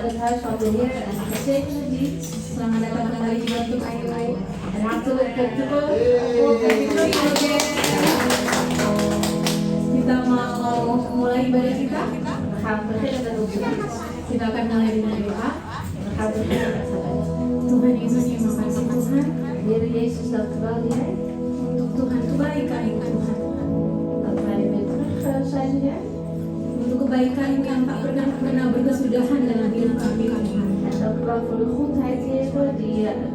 het huis van de Heer en een gezegende dienst. Selamat datang kembali di Bentuk Ayo. En hartelijk terug voor de Kita mau mulai ibadah kita. We gaan beginnen met onze dienst. Kita akan mulai dengan doa. We gaan beginnen met gebed. Tuhan Yesus, terima kasih Tuhan Heer Jezus, dank u wel Heer. untuk Tuhan kebaikan-Mu Tuhan. Dat wij weer terug zijn Heer. Untuk kebaikan-Mu yang tak pernah berkesudahan dalam hidup kami Tuhan. En dank u wel voor de goedheid Heer,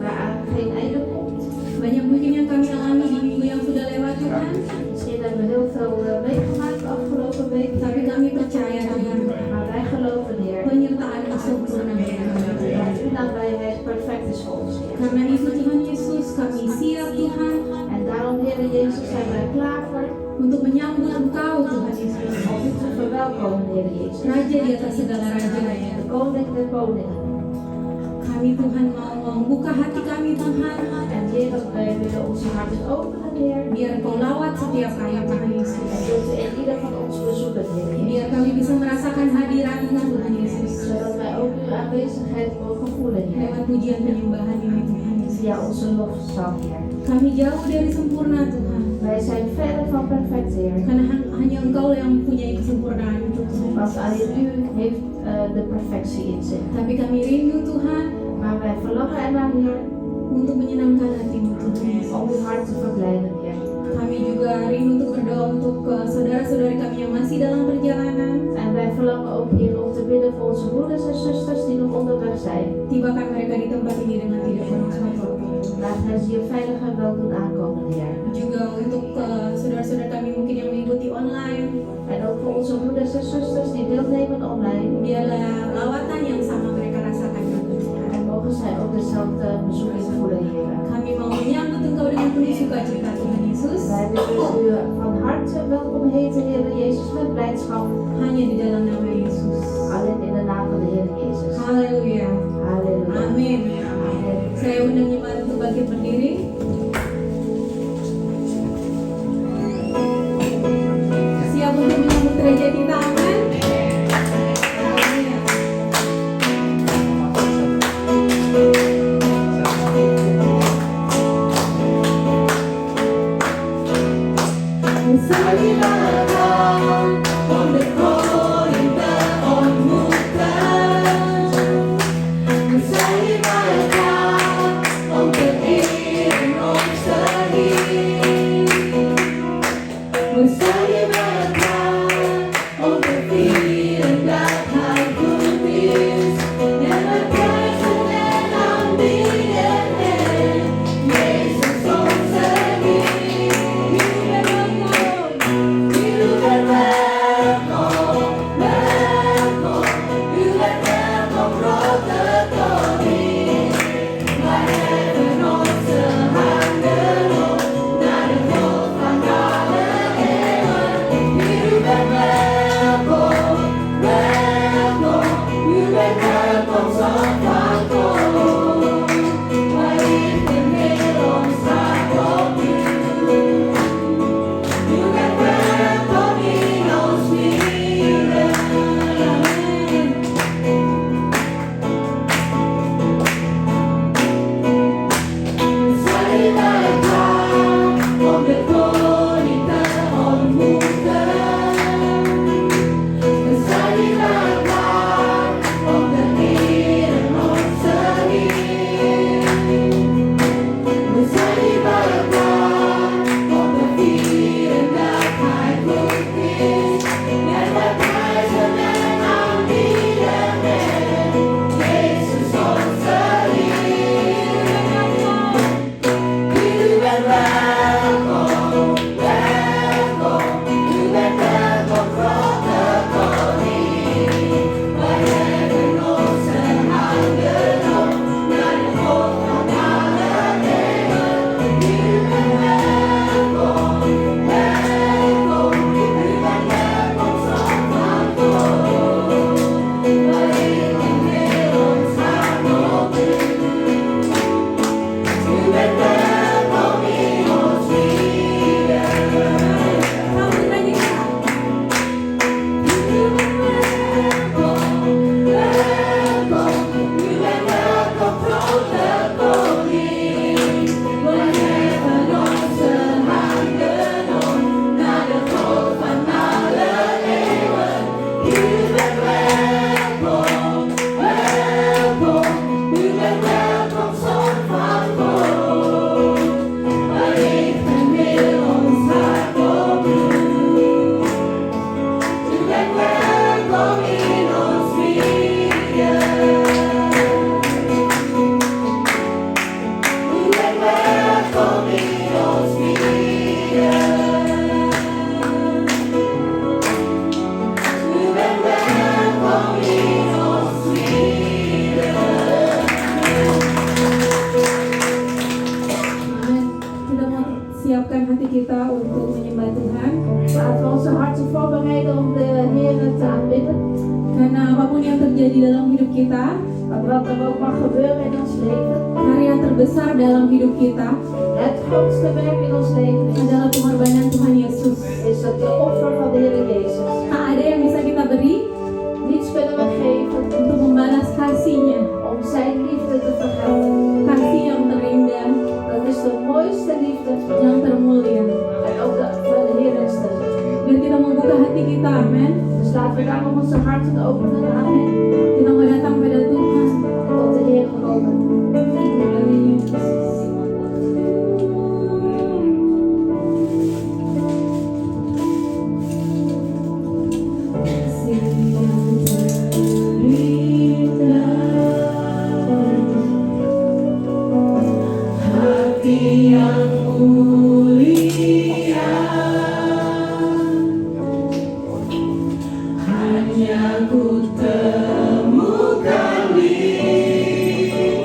waaraan geen einde komt. Banyak mungkin yang kami alami di minggu yang sudah lewat Tuhan. Misschien hebben we heel veel meegemaakt de afgelopen week. Tapi kami percaya Tuhan Maar wij geloven Heer. penyertaan-Mu sempurna dalam kami. Dat uw nabijheid perfect is voor ons Heer. Karena itu Tuhan Yesus, kami siap Tuhan En daarom Heer Jezus zijn wij klaar voor untuk menyambut Engkau Tuhan Yesus. om u te verwelkomen Heer Jezus. Raja di atas segala raja. De koning der koningen. Kami Tuhan mau membuka hati kami Tuhan. En Heer, wij willen onze harten openen Heer. Biar Engkau lawat setiap kami Tuhan Yesus. En wilt u in ieder van ons bezoeken Heer Jezus. Biar kami bisa merasakan hadirat-Mu Tuhan Yesus. Zodat wij ook uw aanwezigheid mogen voelen Heer. Lewat pujian penyembahan ini Tuhan Yesus. Via onze lofzang Heer. Kami jauh dari sempurna Tuhan. Wij zijn verder van perfect Heer. Karena hanya Engkau yang mempunyai kesempurnaan itu Tuhan. Want alleen u heeft de perfectie in zich. Tapi kami rindu Tuhan Maar wij verlangen ernaar Heer. untuk menyenangkan hati-Mu Tuhan Yesus. Om uw hart te verblijden Heer. Kami juga rindu untuk berdoa untuk saudara-saudari kami yang masih dalam perjalanan. En wij verlangen ook Heer om te bidden voor onze broeders en zusters die nog onderweg zijn. Tibakan mereka di tempat ini dengan tidak kurang suatu. Laat hen hier veilig en wel doen aankomen Heer. Juga untuk saudara-saudara kami mungkin yang mengikuti online, En ook voor onze broeders en zusters die deelnemen online. biarlah lawatan yang sama mereka rasakan juga. En mogen zij ook dezelfde bezoeking voelen Heer. Kami mau menyambut Engkau dengan penuh sukacita Tuhan Yesus, Wij willen u van harte welkom heten Heer Jezus met blijdschap. hanya di dalam nama Yesus. Alleen in de naam van de Heer Jezus. Haleluya. Halleluja. Amin. Amen. Saya undang jemaat untuk bangkit berdiri. Siap untuk menyambut gereja kita, amin. wat er ook mag gebeuren in ons leven. karya terbesar dalam hidup kita Het grootste werk in ons leven adalah pengorbanan Tuhan Yesus. is het offer van de Heer Jezus. Tak ada yang bisa kita beri Niets kunnen we geven untuk membalas kasih-Nya, om zijn liefde te vergelden. kasih yang terindah, Dat is de mooiste liefde yang termulia. en ook de van de heerlijkste. Biar kita membuka hati kita, amin. Dus laten we daarom onze harten openen. Amen. Kita mau datang pada Tuhan. Tot de Heer komen. Hanya ku temukan dirimu.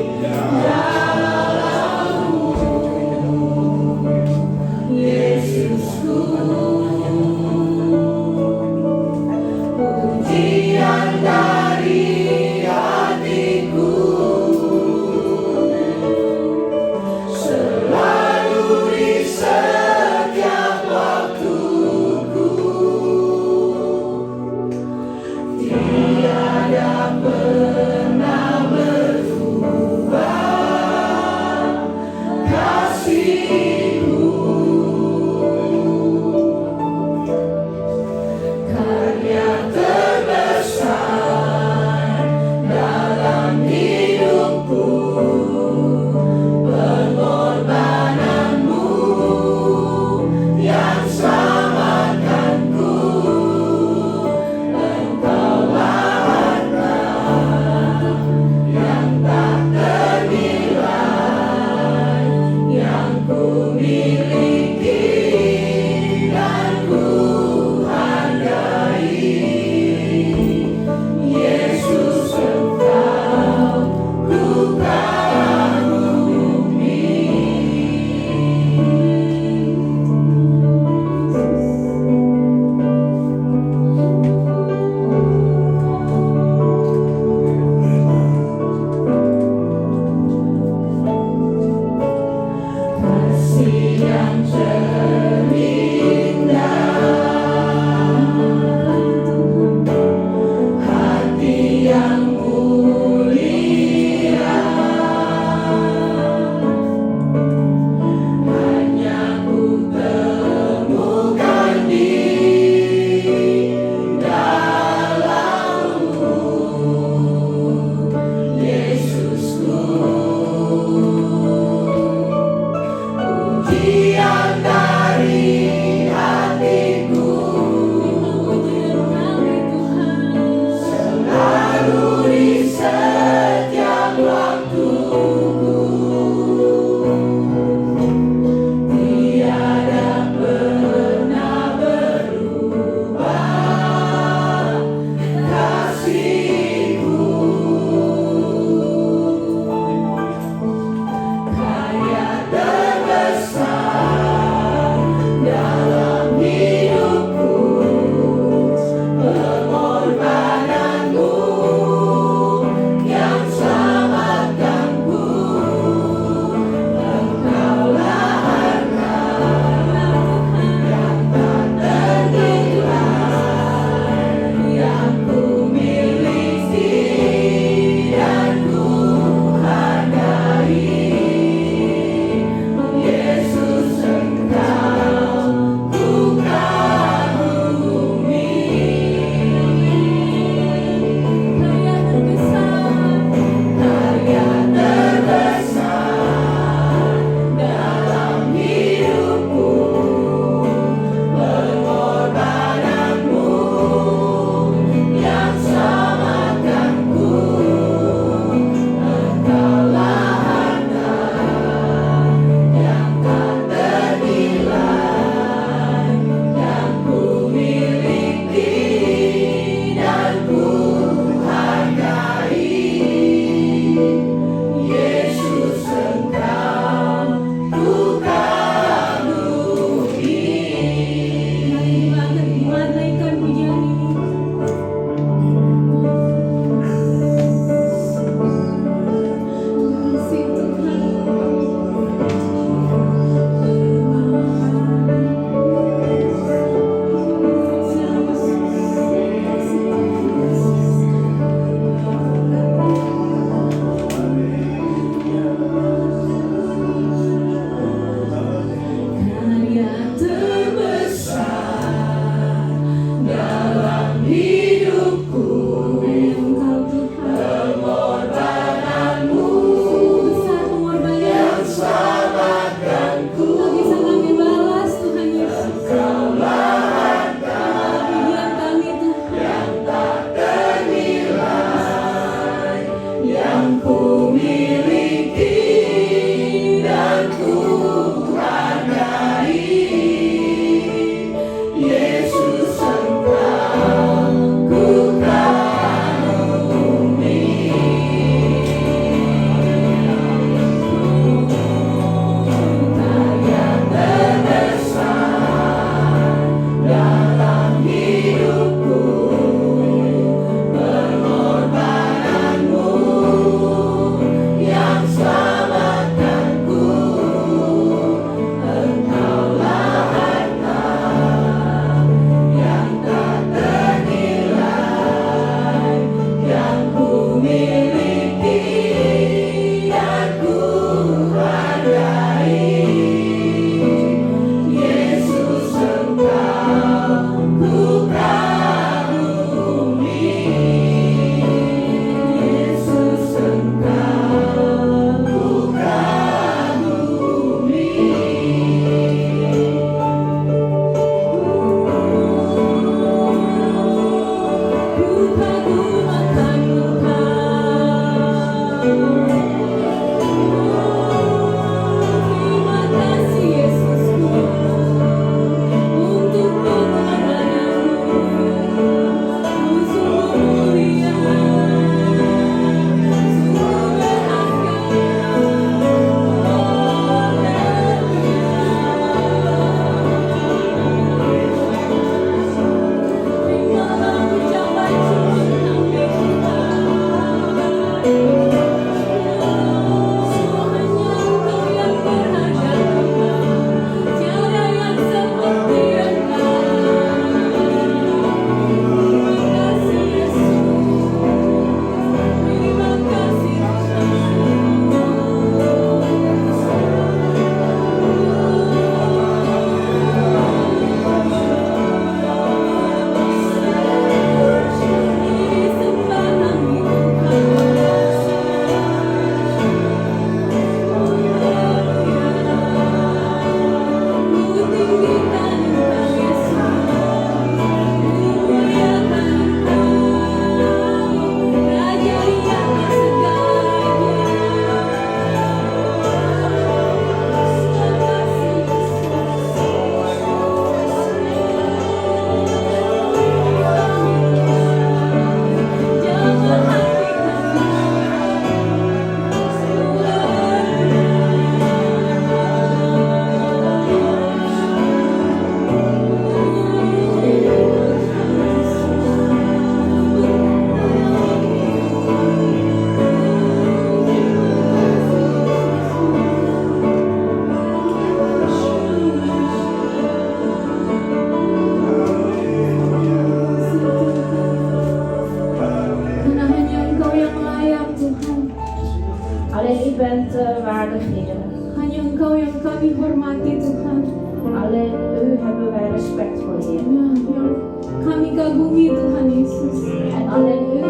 Alleen u bent waardig, Heer. Hanya Engkau yang kami hormati Tuhan. Alleen u hebben wij respect voor, Heer. Ya, yang kami kagumi Tuhan Yesus. En alleen u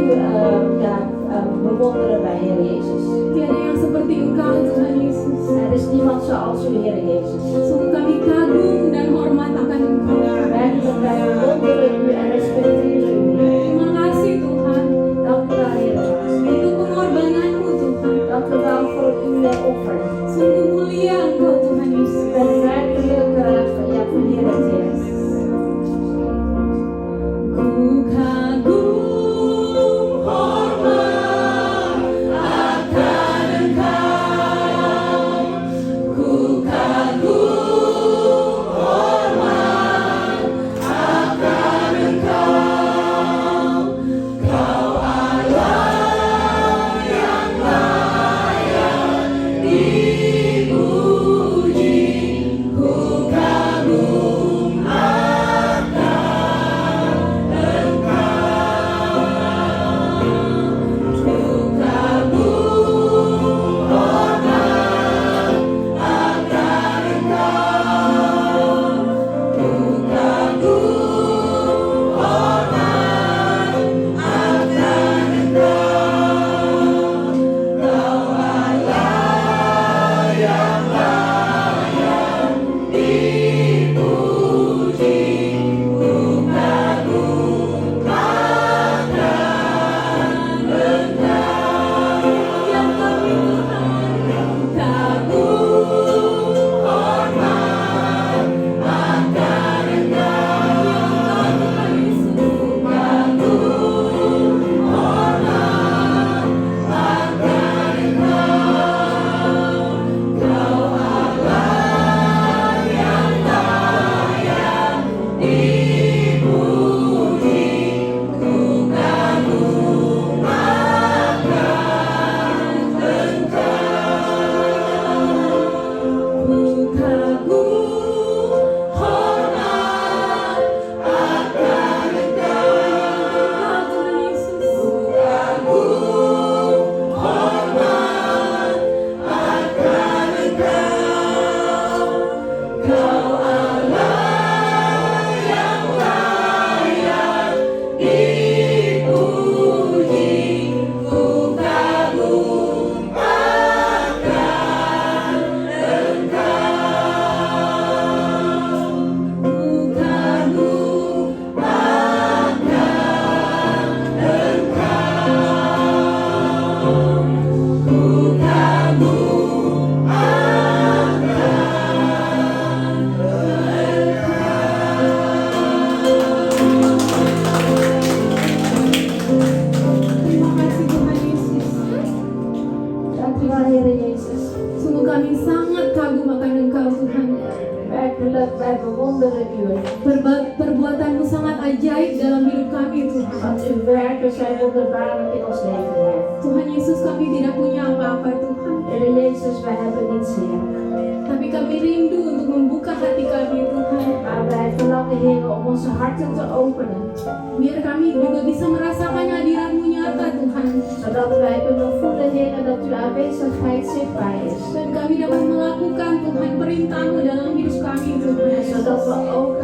bewonderen wij, Heer Jezus. Tiada yang seperti Engkau Tuhan Yesus. Er is niemand zoals u, Heer Jezus. Sungguh kami kagum dan hormat akan Engkau. Werkelijk, wij bewonderen u en respecteren u, Heer. Terima kasih Tuhan Dank u wel, Heer. untuk pengorbananmu Tuhan. Dank u wel voor uw offer. Sungguh mulia Engkau Tuhan Yesus. U bent werkelijk verheerlijkt, Heer. Ku kagum hormat akan Engkau. Ku kagum hormat akan Engkau. Kau Allah yang layak dipuji. Ku kagum akan wij bewonderen u. Perbuatanmu sangat ajaib dalam hidup kami Tuhan. Want uw werken zijn wonderbaarlijk in ons leven, Heer. Tuhan Yesus, kami tidak punya apa-apa Tuhan. Heer Jezus, wij hebben niets, Heer. Tapi kami rindu untuk membuka hati kami Tuhan. Maar wij verlangen, Heer, om onze harten te openen. Biar kami juga bisa merasakan hadirat-Mu nyata Tuhan. Zodat wij kunnen voelen, Heer, dat uw aanwezigheid zichtbaar is. Dan kami dapat melakukan Tuhan perintah-Mu dalam hidup kami Tuhan. En zodat we ook,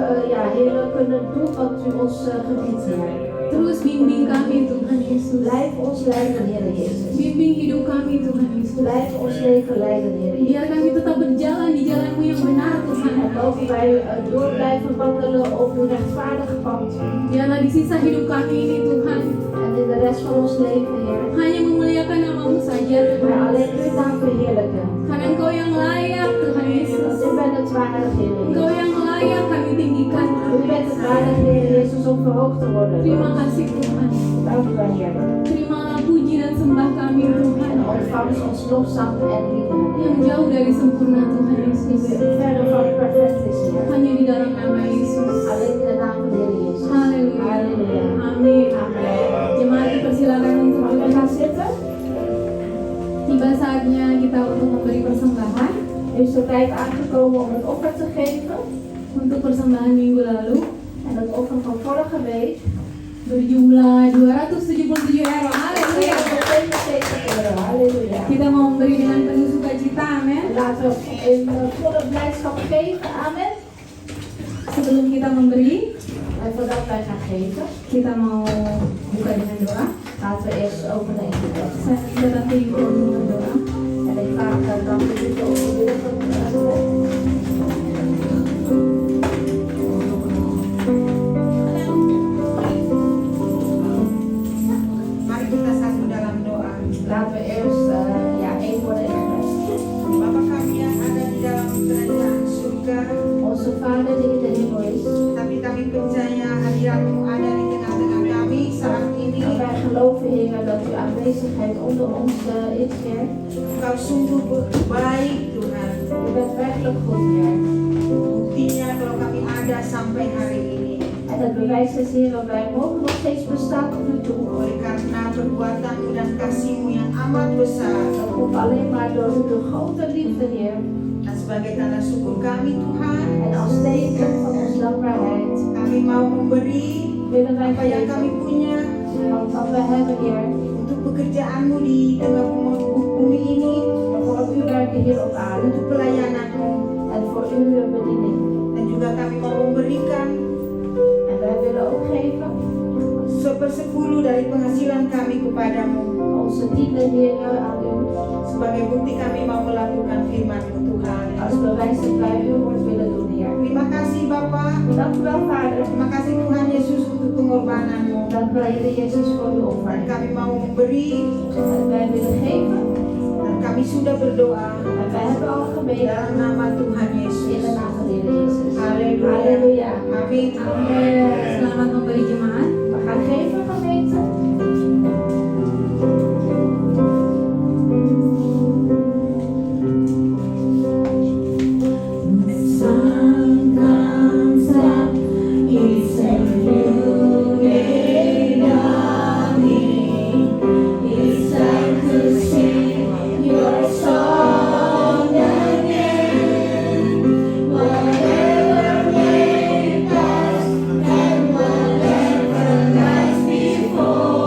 Heer, kunnen doen wat u ons gebiedt, Heer. Terus bimbing kami Tuhan Yesus. Blijf ons leiden, Heer Jezus. Bimbing hidup kami Tuhan Yesus. Blijf ons leven leiden, Heer Jezus. Biar kami tetap berjalan di jalan-Mu yang benar Tuhan. En mogen wij door blijven wandelen op uw rechtvaardige pad. Biarlah di sisa hidup kami ini Tuhan, En in de rest van ons leven, Heer, hanya memuliakan nama-Mu saja wij Tuhan. alleen uw naam verheerlijken. Karena Engkau yang layak Tuhan Yesus. Want u bent het waardig, Heer Engkau Jezus. yang layak kami tinggikan U Tuhan. bent het waardig, Heer Jezus, om verhoogd te worden. Terima kasih Tuhan. Dank u wel, Heer. Terimalah puji dan sembah kami Tuhan. En ontvang ons lofzang en liefde. Yang jauh dari sempurna Tuhan Yesus. Verder van perfect is, Heer. Hanya di dalam nama Yesus. Alleen in de naam van de Heer Jezus. Haleluya. Halleluja. Amin. Amen. Jemaat dipersilakan untuk Mag ik duduk. gaan zitten? Tiba saatnya kita untuk memberi persembahan. Nu is de tijd aangekomen om het offer te geven. Untuk persembahan minggu lalu, En het offer van vorige week. berjumlah 277 euro. Haleluya. 272 euro. Halleluja. Kita mau memberi dengan penuh sukacita, amin. Laten we in volle blijdschap geven. Amen. Sebelum kita memberi, En voordat wij gaan geven, kita mau buka dengan doa. laten we eerst openen in gebed. Saya minta Tante Ibu untuk berdoa. En ik vraag dan de liefde om de wil van gebed. Mari kita satu dalam doa. Laten we eerst één worden in gebed. Bapa kami yang ada di dalam kerajaan surga, Onze Vader die in de hemel is. tapi kami percaya hadiratmu ada di tengah-tengah kami saat ini. En wij geloven, Heer, dat uw aanwezigheid onder ons is, Heer. Engkau sungguh baik Tuhan. U bent werkelijk goed, Heer. Buktinya kalau kami ada sampai hari ini. En het bewijs is, Heer, dat wij mogen nog steeds bestaan op u toe. Oleh karena perbuatanmu dan kasihmu yang amat besar. Dat komt alleen maar door uw grote liefde, Heer. Dan sebagai tanda syukur kami Tuhan, En als teken van onze dankbaarheid kami mau memberi willen wij apa yang kami geven punya van wat we hebben, Heer. untuk pekerjaanmu di tengah bumi ini, Voor uw werken hier op aarde untuk pelayananmu. en voor uw bediening. Dan juga kami mau memberikan En wij willen ook geven 1/10 dari penghasilan kami kepadamu onze tiende, Heer, aan u. sebagai bukti kami mau melakukan firman-Mu Tuhan. Als bewijs dat wij uw woord willen doen, Heer. Terima kasih Bapa, Dank u wel, Vader. terima kasih Tuhan Yesus untuk pengorbanan-Mu. Dank u wel, Heer Jezus, voor uw Dan offer. kami mau memberi En wij willen geven. dan kami sudah berdoa En wij hebben al gebeden dalam nama Tuhan in Yesus. de naam van de Heer Jezus. Haleluya. Halleluja. Amin. Amen. Selamat memberi jemaat. We gaan geven, gemeente. Whatever may pass and whatever lies before.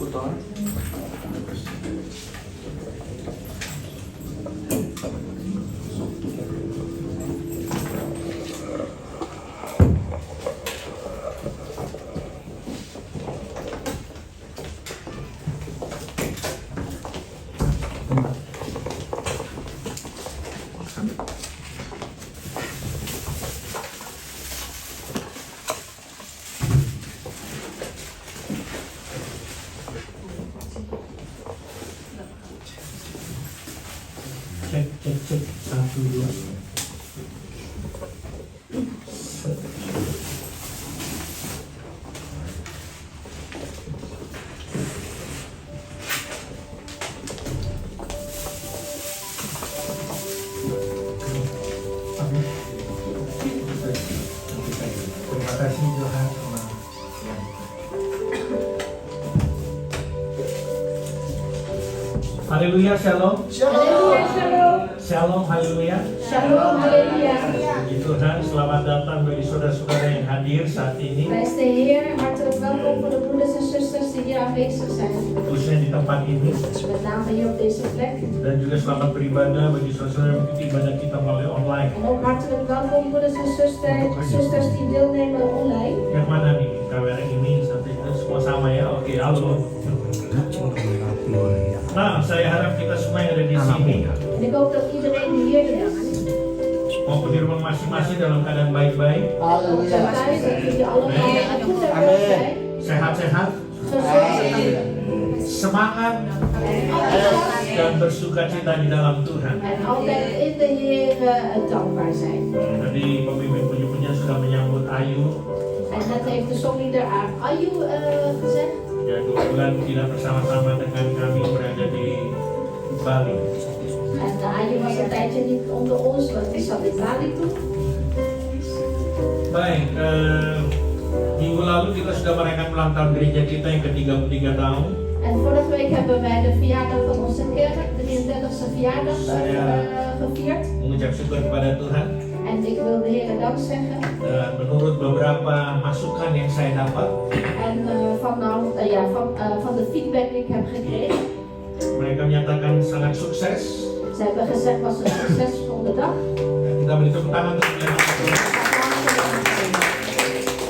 Putar. Cek 1 2. Terima kasih Johan sama Haleluya, shalom. Haleluya, shalom. Shalom, haleluya. Shalom, haleluya. Puji Tuhan, selamat datang bagi saudara-saudara yang hadir saat ini, Prijs de Heer, hartelijk welkom voor de broeders en zusters die hier aanwezig zijn. khususnya di tempat ini, Met name hier op deze plek. dan juga selamat beribadah bagi saudara yang mengikuti ibadah kita melalui online. En ook hartelijk welkom broeders en zusters die deelnemen online. Yang mana nih kamera ini? Satu itu semua sama ya? Oke, halo. Nah, saya harap kita semua yang ada di sini En ik hoop dat iedereen die hier is, maupun di rumah masing-masing dalam keadaan baik-baik, ook thuis, dat jullie allemaal goed en wel zijn. sehat-sehat, Gezond semangat, dan bersuka cita di dalam Tuhan. en altijd in de Heer dankbaar zijn. Tadi pemimpin puji-pujian sudah menyambut Ayu. En net heeft de songleader aan Ayu gezegd. Ya, 2 bulan tidak bersama-sama dengan kami berada di Bali. En Ayu was een tijdje niet onder ons, want die zat in Bali toen. Baik, minggu lalu kita sudah merayakan ulang tahun gereja kita yang ke-33 tahun. En vorige week hebben wij de verjaardag van onze kerk, de 33e verjaardag, gevierd. Mengucap syukur kepada Tuhan. En ik wil de Heer dank zeggen. Menurut beberapa masukan yang saya dapat, En van de feedback die ik heb gekregen. mereka menyatakan sangat sukses. Ze hebben gezegd was een succesvolle dag. Kita beri tepuk tangan untuk mereka.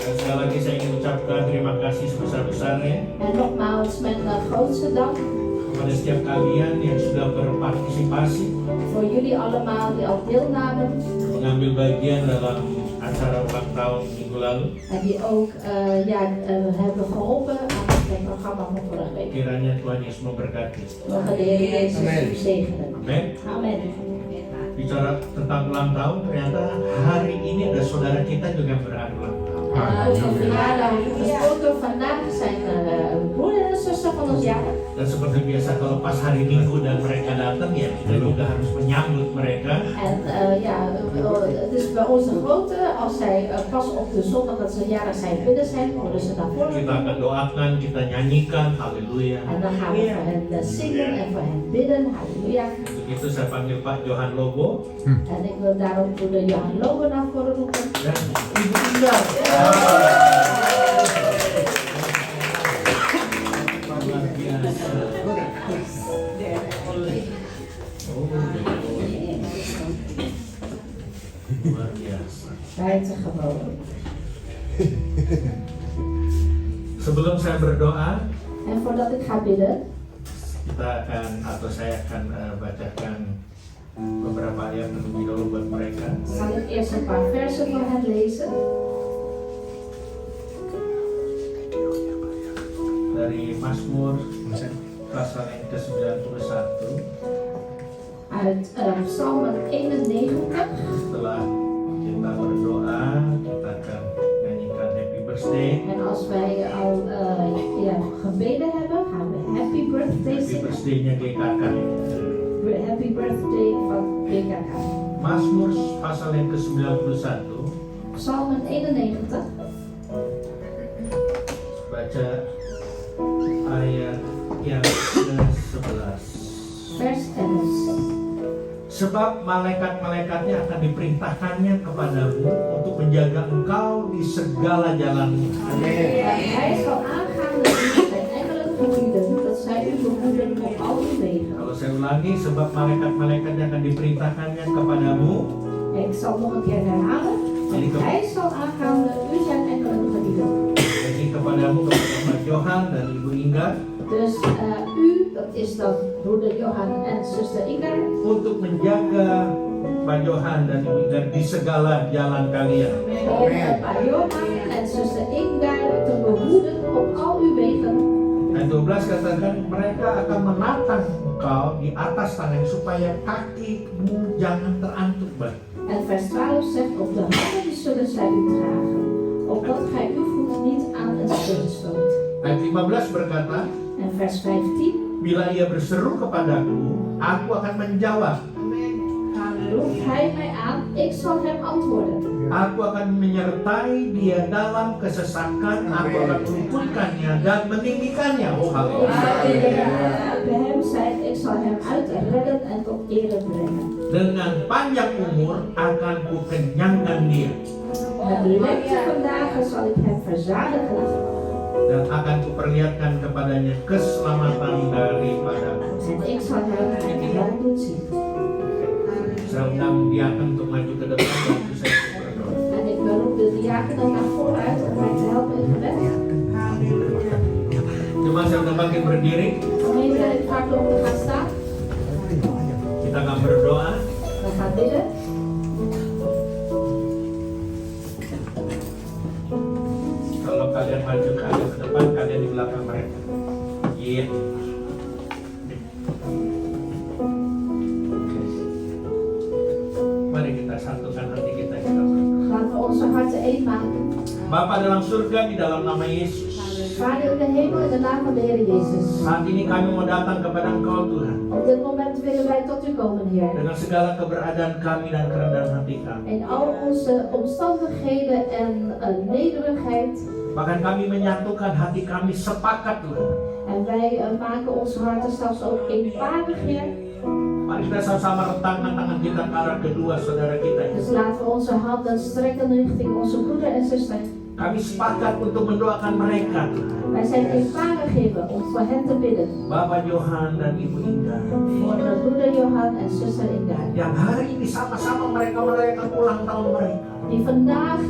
Dan sekali lagi saya ingin ucapkan terima kasih sebesar-besarnya En nogmaals mijn grootste dank kepada setiap kalian yang sudah berpartisipasi, voor jullie allemaal die al deelnamen. mengambil bagian dalam acara ulang tahun minggu lalu. En die ook hebben geholpen aan het programma van vorige week. Kiranya Tuhan Yesus memberkati. Mogen de Heer Jezus zegenen. Amin. Amen. Bicara tentang ulang tahun, ternyata hari ini ada saudara kita juga yang berhari ulang tahun. Over verjaardag gesproken, vandaag zijn broeder en zuster van ons jarig. Dan seperti biasa kalau pas hari Minggu dan mereka datang, ya kita juga harus menyambut mereka. En het is bij onze grote, als zij pas op de zondag dat ze jarig zijn binnen zijn, worden ze naar voren. Kita akan doakan, kita nyanyikan, haleluya. En dan gaan we voor hen zingen en voor hen bidden, halleluja. Untuk itu saya panggil Pak Johan Lobo En ik wil daarom broeder Johan Lobo naar voren roepen. dan Ibu Indah. Luar biasa. Luar biasa. Buitengewoon. Sebelum saya berdoa, En voordat ik ga bidden, kita akan atau saya akan bacakan beberapa ayat terlebih dahulu buat mereka. zal ik eerst een paar versen voor hen lezen. Dari Mazmur pasal yang ke-91. Uit Psalm 91. Setelah kita berdoa, kita akan nyanyikan Happy Birthday. En als wij al gebeden hebben, gaan we Happy Birthday Happy zingen. Birthday-nya GKK. Happy Birthday van BKK. Mazmur pasal yang ke-91. Psalm 91. Baca ayat yang ke-11. Vers 11. Sebab malaikat-malaikatnya akan diperintahkannya kepadamu untuk menjaga engkau di segala jalanmu. Hij zal aangaan de zijn engelen voor u de verbinding op al uw wegen. Kalau saya ulangi, sebab malaikat-malaikat yang akan diperintahkannya kepadamu, Ik zal nog een keer herhalen. Want hij zal aanhouden, u zijn engelen gedienen. jadi kepadamu, kepada Pak Johan dan Ibu Inga, Dus u, dat is dan broeder Johan en zuster Inga, untuk menjaga Pak Johan dan Ibu Inga di segala jalan kalian. en Pak Johan en zuster Inga te behoeden op al uw wegen. Ayat 12 katakan mereka akan menatang engkau di atas tanah supaya kakimu jangan terantuk batu. En vers 12 zegt, op de handen zullen zij u dragen, opdat gij uw voet niet aan het steen stoot. Ayat 15 berkata, En vers 15, bila ia berseru kepadaku, aku akan menjawab. roept hij mij aan, ik zal hem antwoorden. Aku akan menyertai dia dalam kesesakan, aku akan meluputkannya dan meninggikannya. Oh haleluya. Bij hem zei, ik zal hem uitredden en tot ere brengen. Dengan panjang umur akan kukenyangkan dia Met lengte van dagen zal ik hem verzadigen dan akan kuperlihatkan kepadanya keselamatan daripadaku. en ik zal hem het doen zien. Saya undang diaken untuk maju ke depan waktu saya berdoa. En ik beroep de diakenen naar vooruit om mij te helpen in gebed. Cuma saya udah makin berdiri, Gemeente, ik ga erop te gaan staan. kita akan berdoa. We gaan bidden. Kalau kalian maju ke arah ke depan, kalian di belakang mereka. Iya. Mari kita satukan hati kita berdoa. Laten we onze harten één maken. Bapa dalam surga, di dalam nama Yesus, Vader in de hemel, in de naam van de Heer Jezus. saat ini kami mau datang kepada Engkau Tuhan, Op dit moment willen wij tot u komen, Heer. dengan segala keberadaan kami dan kerendahan hati kami. In al onze omstandigheden en nederigheid. Bahkan kami menyatukan hati kami sepakat Tuhan. En wij maken onze harten zelfs ook eenparig, Heer. Mari kita sama-sama rentangkan tangan kita ke arah kedua saudara kita. Dus laten we onze handen strekken richting onze broeder en zuster. Kami sepakat untuk mendoakan mereka Tuhan. Wij zijn eenparig, Heer, om voor hen te bidden. Bapak Johan dan Ibu Inga, Voor de broeder Johan en zuster Inga. yang hari ini sama-sama mereka merayakan ulang tahun mereka. Die vandaag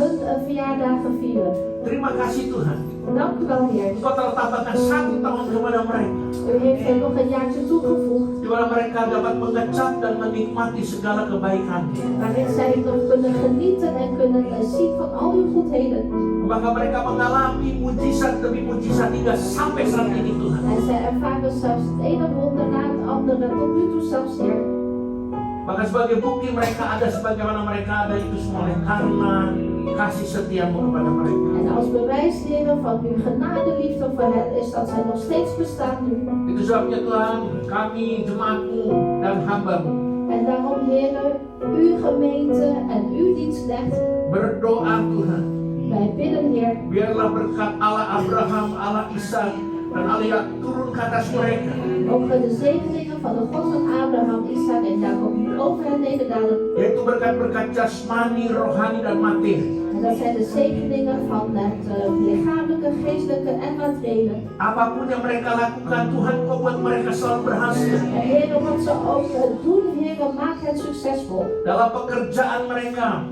hun verjaardagen vieren. Terima kasih Tuhan, Dank u wel, Heer. Engkau telah tambahkan 1 tahun kepada mereka, U heeft er nog een jaartje toegevoegd. di mana mereka dapat mengecap dan menikmati segala kebaikan-Nya. Waarin zij nog kunnen genieten en kunnen zien van al uw goedheden. Bahkan mereka mengalami mujizat demi mujizat hingga sampai saat ini Tuhan. En zij ervaren zelfs het ene wonder na het andere tot nu toe zelfs, Heer. Bahkan sebagai bukti mereka ada sebagaimana mereka ada itu semua oleh karena kasih setiamu kepada mereka. En als bewijs, Heer, van uw genadeliefde voor hen is dat zij nog steeds bestaan nu. Itu sebabnya Tuhan, kami jemaatmu dan hambamu En daarom, Heer, uw gemeente en uw dienstknecht, berdoa Tuhan, wij bidden, Heer, biarlah berkat Allah Abraham, Allah Ishak dan Allah Yakub turun ke atas mereka. mogen de zegeningen van de God van Abraham, Isaac en Jacob over hen nederdalen. Yaitu berkat-berkat jasmani, rohani dan materi. En dat zijn de zegeningen van het lichamelijke, geestelijke en materiële. Apapun yang mereka lakukan, Tuhan kau buat mereka selalu berhasil. En Heer, wat ze ook doen, Heer, maak hen succesvol. Dalam pekerjaan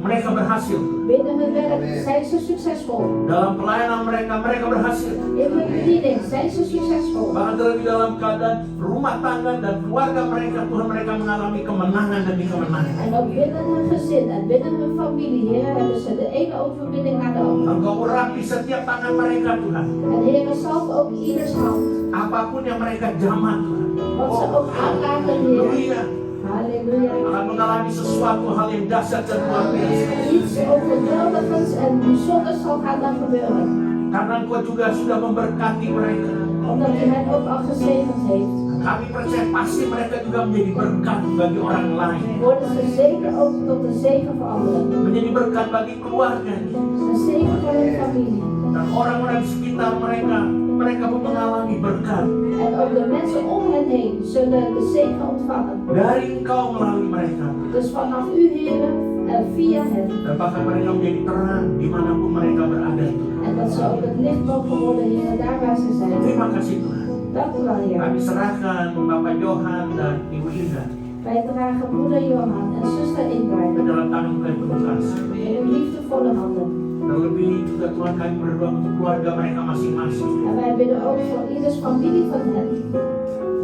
mereka berhasil. Binnen hun werk zijn ze succesvol. Dalam pelayanan mereka berhasil. In hun bediening zijn ze succesvol. Bahkan terlebih dalam keadaan rumah tangga dan keluarga mereka, Tuhan mereka mengalami kemenangan demi kemenangan. En ook binnen hun gezin en binnen hun familie, Heer, hebben ze de ene overwinning naar de andere. Engkau urapi setiap tangan mereka Tuhan. En Heer, zalf ook ieders hand. Apapun yang mereka jamah Tuhan. Wat ze ook aanraken, Heer. Halleluja. Halleluja. Akan mengalami sesuatu hal yang dahsyat dan luar biasa. Iets overweldigends en bijzonders zal gaan dan gebeuren. Karena Engkau juga sudah memberkati mereka. Omdat u hen ook al gezegend heeft. Kami percaya pasti mereka juga menjadi berkat bagi orang lain. Worden ze zeker ook tot een zegen voor anderen. Menjadi berkat bagi keluarganya. Een zegen voor hun familie. Dan orang-orang di sekitar mereka pun mengalami berkat. En ook de mensen om hen heen zullen de zegen ontvangen. Dari Engkau melalui mereka. Dus vanaf u, Heer, via hen. Dan bahkan mereka menjadi terang dimanapun mereka berada Tuhan. En dat ze ook het licht mogen worden, Heer, daar waar ze zijn. Terima kasih Tuhan. Dank u wel, Heer. Kami serahkan Bapak Johan dan Ibu Indah Wij dragen broeder Johan en zuster ke Ingrid dalam tangan Tuhan penuh kasih. in uw liefdevolle handen. Terlebih juga Tuhan kami berdoa untuk keluarga mereka masing-masing. En wij bidden ook voor ieders familie van hen.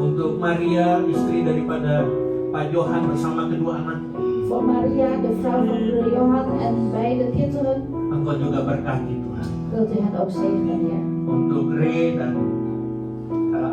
Untuk Maria, istri daripada Pak Johan bersama kedua anaknya. Voor Maria, de vrouw van broeder Johan en beide kinderen. Engkau juga berkati Tuhan. Wilt u hen ook zegenen, Heer. Untuk Ray dan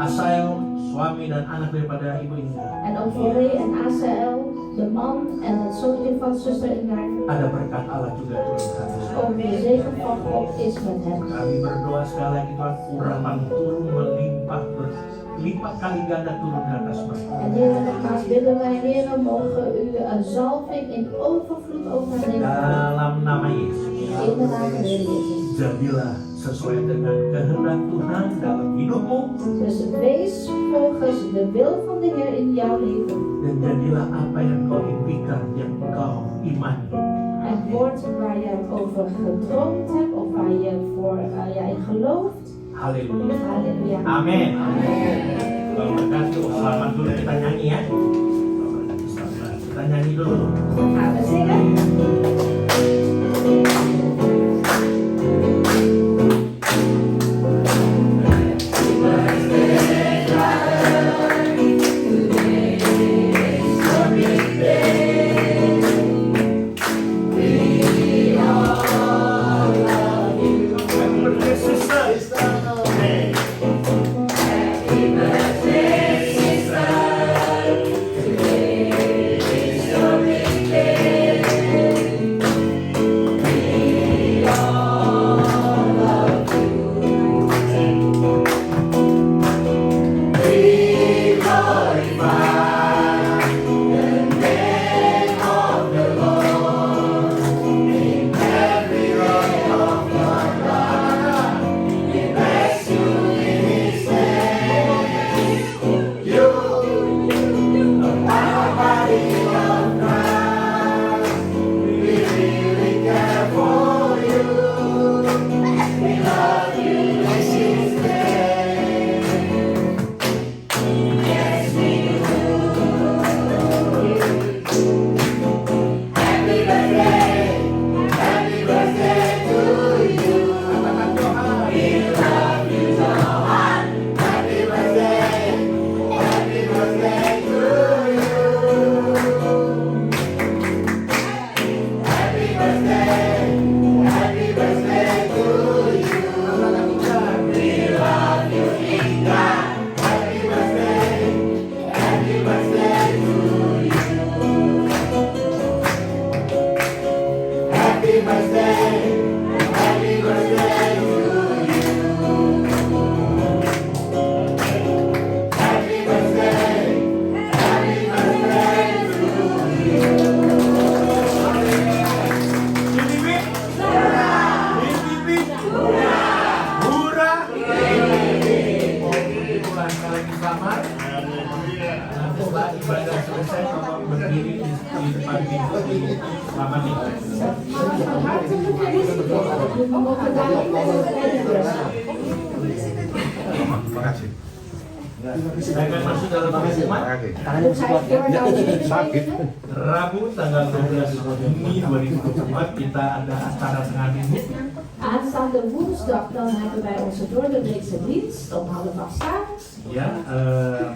Asael, suami dan anak daripada Ibu Indah. En ook voor Ray en Asael, de man en het zoontje van zuster Ingrid. Ada berkat Allah juga Tuhan. Ook de zegen van God is met hen. Kami berdoa sekali lagi Tuhan, urapan turun melimpah berlipat kali ganda turun ke atas mereka. En Heer, nogmaals bidden wij, Heer, mogen u een zalving in overvloed over hen nemen. Dalam nama Yesus. In de naam van Heer Jezus. Jadilah sesuai dengan kehendak Tuhan dalam hidupmu. Dus wees volgens de wil van de Heer in jouw leven. Dan jadilah apa yang kau impikan, yang kau imani. En word waar je over gedroomd hebt of waar je voor in gelooft. Haleluya. Halleluja. Amin. Kalau berkati, selamat dulu kita nyanyi ya. Kita nyanyi dulu. Gaan we zingen? Rabu tanggal 12 Juni 2024 kita ada acara tengah minggu. Aanstaande woensdag dan hebben wij onze doordeweekse dienst om 7:30 Ya,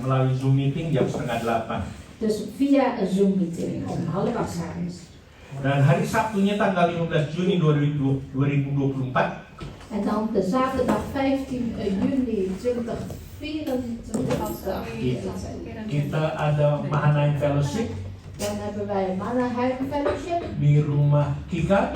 melalui Zoom meeting jam 7:30. Dus via een Zoom meeting om 7:30. Dan hari Sabtunya tanggal 15 Juni 2024. En dan de zaterdag 15 juni 2024. Kita ada Mahanaim Fellowship. Dan hebben wij Manaheim Fellowship. Di rumah Kika.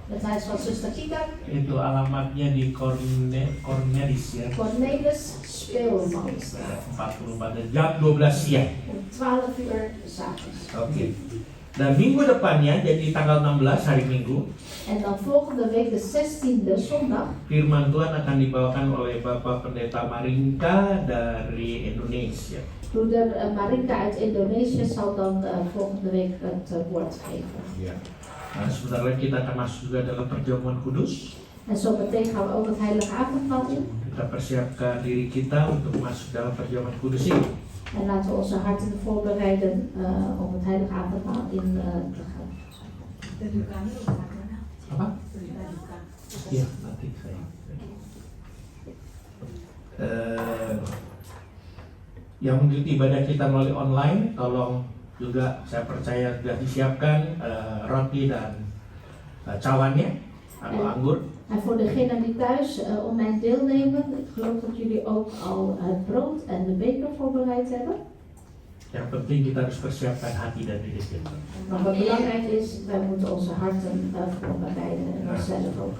Het huis van zuster Kika. Itu alamatnya di Cornelis ya. Cornelis Speelmans. 44 pada jam 12 siang. Om 12 uur 's avonds. Oke. Dan minggu depannya, jadi tanggal 16 hari Minggu, En dan volgende week de 16e zondag firman Tuhan akan dibawakan oleh Bapak Pendeta Marinka dari Indonesia. Broeder Marinka uit Indonesië zal dan volgende week het woord geven. Ya. Nah, sebentar lagi kita akan masuk juga dalam perjamuan kudus. En zo meteen gaan we ook het heilige avondmaal in. Kita persiapkan diri kita untuk masuk dalam perjamuan kudus ini. En laten we onze harten voorbereiden om het heilige avondmaal in te gaan. Apa? Iya, nanti saya. Yang mengikuti ibadah kita melalui online, tolong juga saya percaya sudah disiapkan roti dan cawannya atau anggur. En voor degenen die thuis online deelnemen, ik geloof dat jullie ook al het brood en de beker voorbereid hebben. Yang penting kita harus persiapkan hati dan diri kita. Maar wat belangrijk is, wij moeten onze harten voorbereiden en onszelf ook.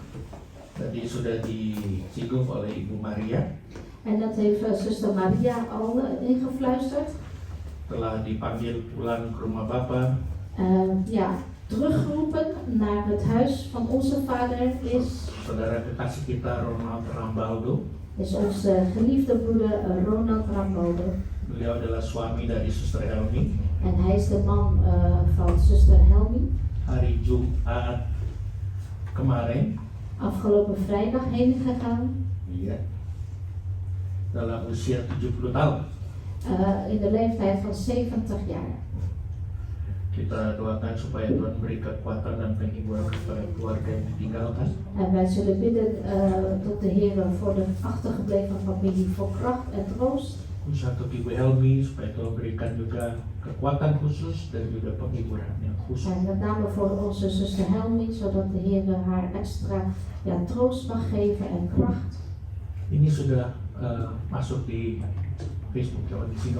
Tadi sudah disinggung oleh Ibu Maria, En dat heeft zuster Maria al ingefluisterd. telah dipanggil pulang ke rumah Bapa. Ja, teruggeroepen naar het huis van onze vader is Saudara kekasih kita Ronald Rambaldo. onze geliefde broeder Ronald Rambaldo. Beliau adalah suami dari Suster Helmi. En hij is de man van zuster Helmi. Hari Jumat kemarin, Afgelopen vrijdag heen gegaan. iya, dalam usia 70 tahun. In de leeftijd van 70 jaar. Kita doakan supaya Tuhan beri kekuatan dan penghiburan kepada keluarga yang ditinggalkan. En wij zullen bidden tot de Heer voor de achtergebleven familie voor kracht en troost. Khusus untuk Ibu Helmi supaya Tuhan berikan juga kekuatan khusus dan juga penghiburan yang khusus. En met name voor onze zuster Helmi, zodat de Heer haar extra troost mag geven en kracht. Ini sudah masuk di Facebook, coba di sini.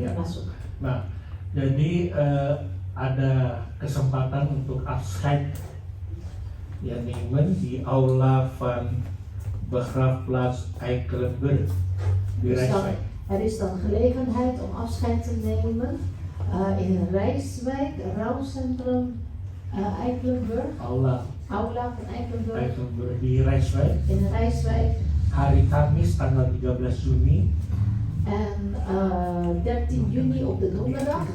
Ya. Masuk. Nah, jadi ada kesempatan untuk afscheid ya nemen di Aula van Begraafplaats Eikelenburg di Rijswijk. Er is dan gelegenheid om afscheid te nemen in Rijswijk, rouwcentrum Eikelenburg, Aula Aula van Eikelenburg, Eikelenburg di Rijswijk. in Rijswijk. Hari Kamis tanggal 13 Juni. En 13 juni op de donderdag.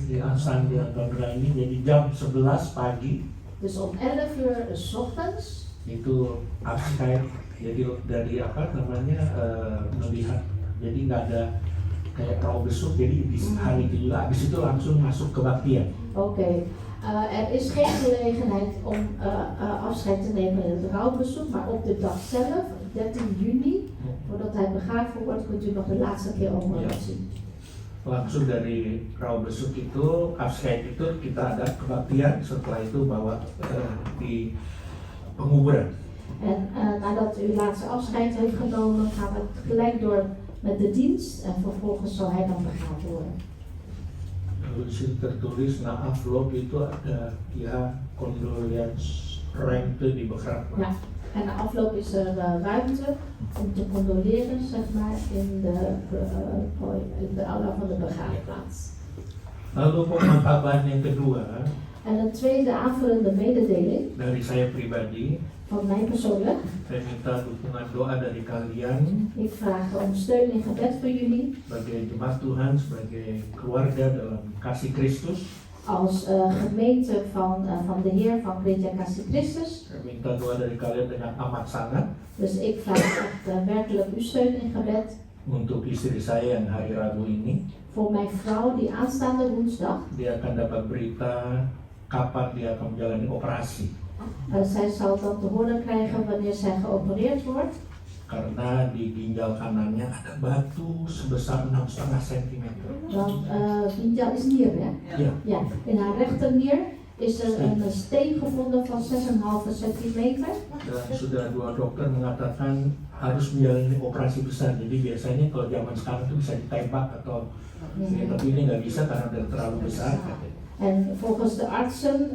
Di Ansandi Antondra ini jadi jam 11 pagi Dus om 11 uur 's ochtends. itu afscheid. Jadi dari apa namanya melihat. Jadi nggak ada kayak rouw besuk. Jadi di hari itu juga habis itu langsung masuk kebaktian. Oké. Er is geen gelegenheid om afscheid te nemen in het rouwbezoek, maar op de dag zelf, 13 juni, voordat hij begraven wordt, kunt u nog de laatste keer om zien. Langsung dari rouwbezoek itu, afscheid itu kita ada kebaktian, setelah itu bawa di penguburan. En nadat u laatste afscheid heeft genomen, gaan we gelijk door met de dienst en vervolgens zal hij dan begraven worden. Lalu di sini tertulis na envelope itu ada ya condolence ruimte di begraafplaats. Ja. En na afloop is er ruimte om te condoleren, zeg maar, in de aula van de begraafplaats. Lalu pemakaman yang kedua En een tweede aanvullende mededeling dari saya pribadi, van mij persoonlijk. saya minta dukungan doa dari kalian Ik vraag om steun in gebed voor jullie. sebagai jemaat Tuhan, sebagai keluarga dalam kasih Kristus. Als gemeente van de Heer van Gereja Kasih Christus. Saya minta doa dari kalian dengan amat sangat Dus ik vraag echt werkelijk uw steun in gebed. untuk istri saya yang hari Rabu ini. Voor mijn vrouw die aanstaande woensdag. Dia akan dapat berita kapan dia akan menjalani operasi. Zij zal dan te horen krijgen wanneer zij geopereerd wordt. Karena di ginjal kanannya ada batu sebesar 6,5 cm. Want ginjal is nier, hè? Ya, Ja. In haar rechternier is er een steen gevonden van 6,5 centimeter. dan sudah 2 dokter mengatakan harus menjalani operasi besar. Jadi biasanya kalau zaman sekarang itu bisa ditembak atau ya, tapi ini nggak bisa karena udah terlalu besar. En volgens de artsen,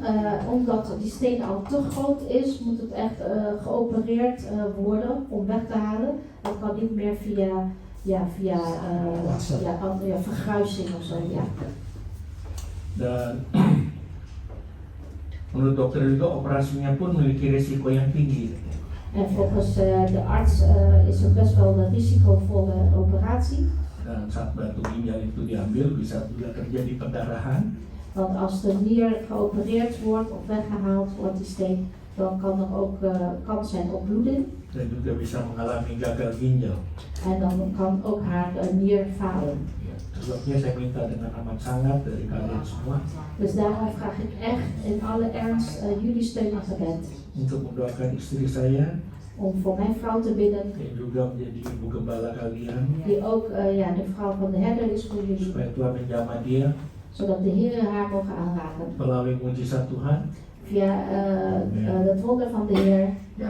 omdat die steen al te groot is, moet het echt geopereerd worden om weg te halen. Dat kan niet meer via vergruising of zo. Ja. Dan menurut dokter juga operasinya pun memiliki risiko yang tinggi. En volgens de arts is het best wel een risicovolle operatie. Dan saat batu ginjal itu diambil bisa juga terjadi pendarahan. Want als de nier geopereerd wordt of weggehaald wordt, die steen, dan kan er ook kans zijn op bloeding. Dan juga bisa mengalami gagal ginjal. En dan kan ook haar nier falen. Ya, sebabnya saya minta dengan amat sangat dari kalian semua Dus daarom vraag ik echt in alle ernst jullie steun en gebed. untuk mendoakan istri saya Om voor mijn vrouw te bidden, yang juga menjadi ibu gembala kalian, die ook de vrouw van de herder is voor jullie. supaya Tuhan menjamah dia Zodat de Heer haar mogen aanraken. melalui mujizat Tuhan. Via het wonder van de Heer. Ya,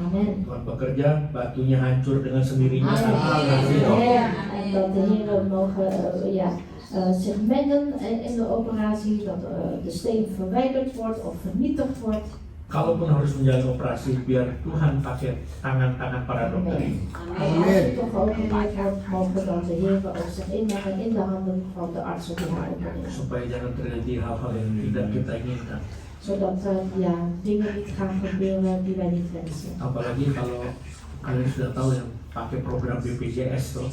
Amen. Tuhan bekerja, batunya hancur dengan sendirinya Amen. tanpa kasih roh. En dat de Heer mogen zich mengen in de operatie, dat de steen verwijderd wordt of vernietigd wordt. Kalaupun harus menjalani operasi, biar Tuhan pakai tangan-tangan para dokter ini. En als het toch geopereerd wordt, mogen dan de Heer ook zich inmengen in de handen van de artsen die haar opereren. Supaya jangan terjadi hal-hal yang tidak kita inginkan. Zodat dingen niet gaan gebeuren die wij niet wensen. Apalagi kalau kalian sudah tahu yang pakai program BPJS tuh.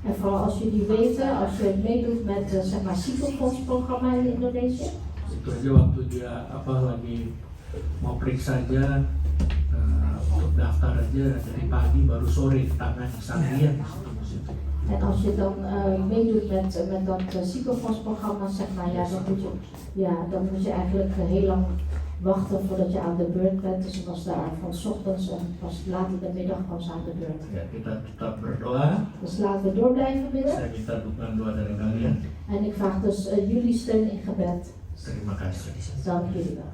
En vooral als jullie weten, als je meedoet met zeg maar ziekenfondsprogramma in Indonesië. Itu aja waktu dia lagi mau periksa aja untuk daftar aja dari pagi baru sore tangan sangrian di situ. En als je dan meedoet met dat ziekenfondsprogramma, zeg maar, dan moet je eigenlijk heel lang wachten voordat je aan de beurt bent. Dus ik was daar van 's ochtends en pas laat in de middag pas aan de beurt. Ya, kita tetap berdoa. Dus laten we door blijven bidden. Saya minta dukungan doa dari kalian. En ik vraag dus jullie steun in gebed. Terima kasih. Dank jullie wel.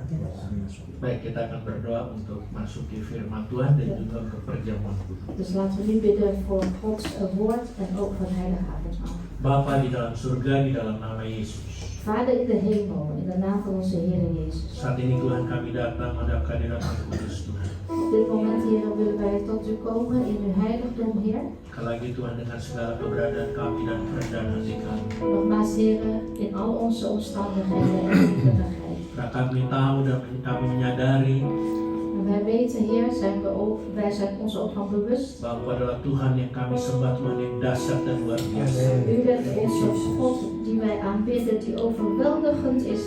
Baik, kita akan berdoa untuk masuk ke firman Tuhan dan juga untuk perjamuan kudus. Dus laten we nu bidden voor Gods woord en ook voor het heilige avondmaal. Bapa di dalam surga, di dalam nama Yesus. Vader in de hemel, in de naam van onze Heer Jezus. Saat ini Tuhan kami datang menghadap kehadirat Kudus Tuhan. Op dit moment, Heer, willen wij tot u komen in uw heiligdom, Heer. Sekali lagi Tuhan dengan segala keberadaan kami dan kerendahan hati kami. Nogmaals, Heer, in al onze omstandigheden en nederigheid. Karena kami tahu dan kami menyadari En wij weten, Heer, wij zijn ons ook van bewust. bahwa adalah Tuhan yang kami sembah, Tuhan yang dahsyat dan luar biasa. U bent onze God die wij aanbidden, die overweldigend is.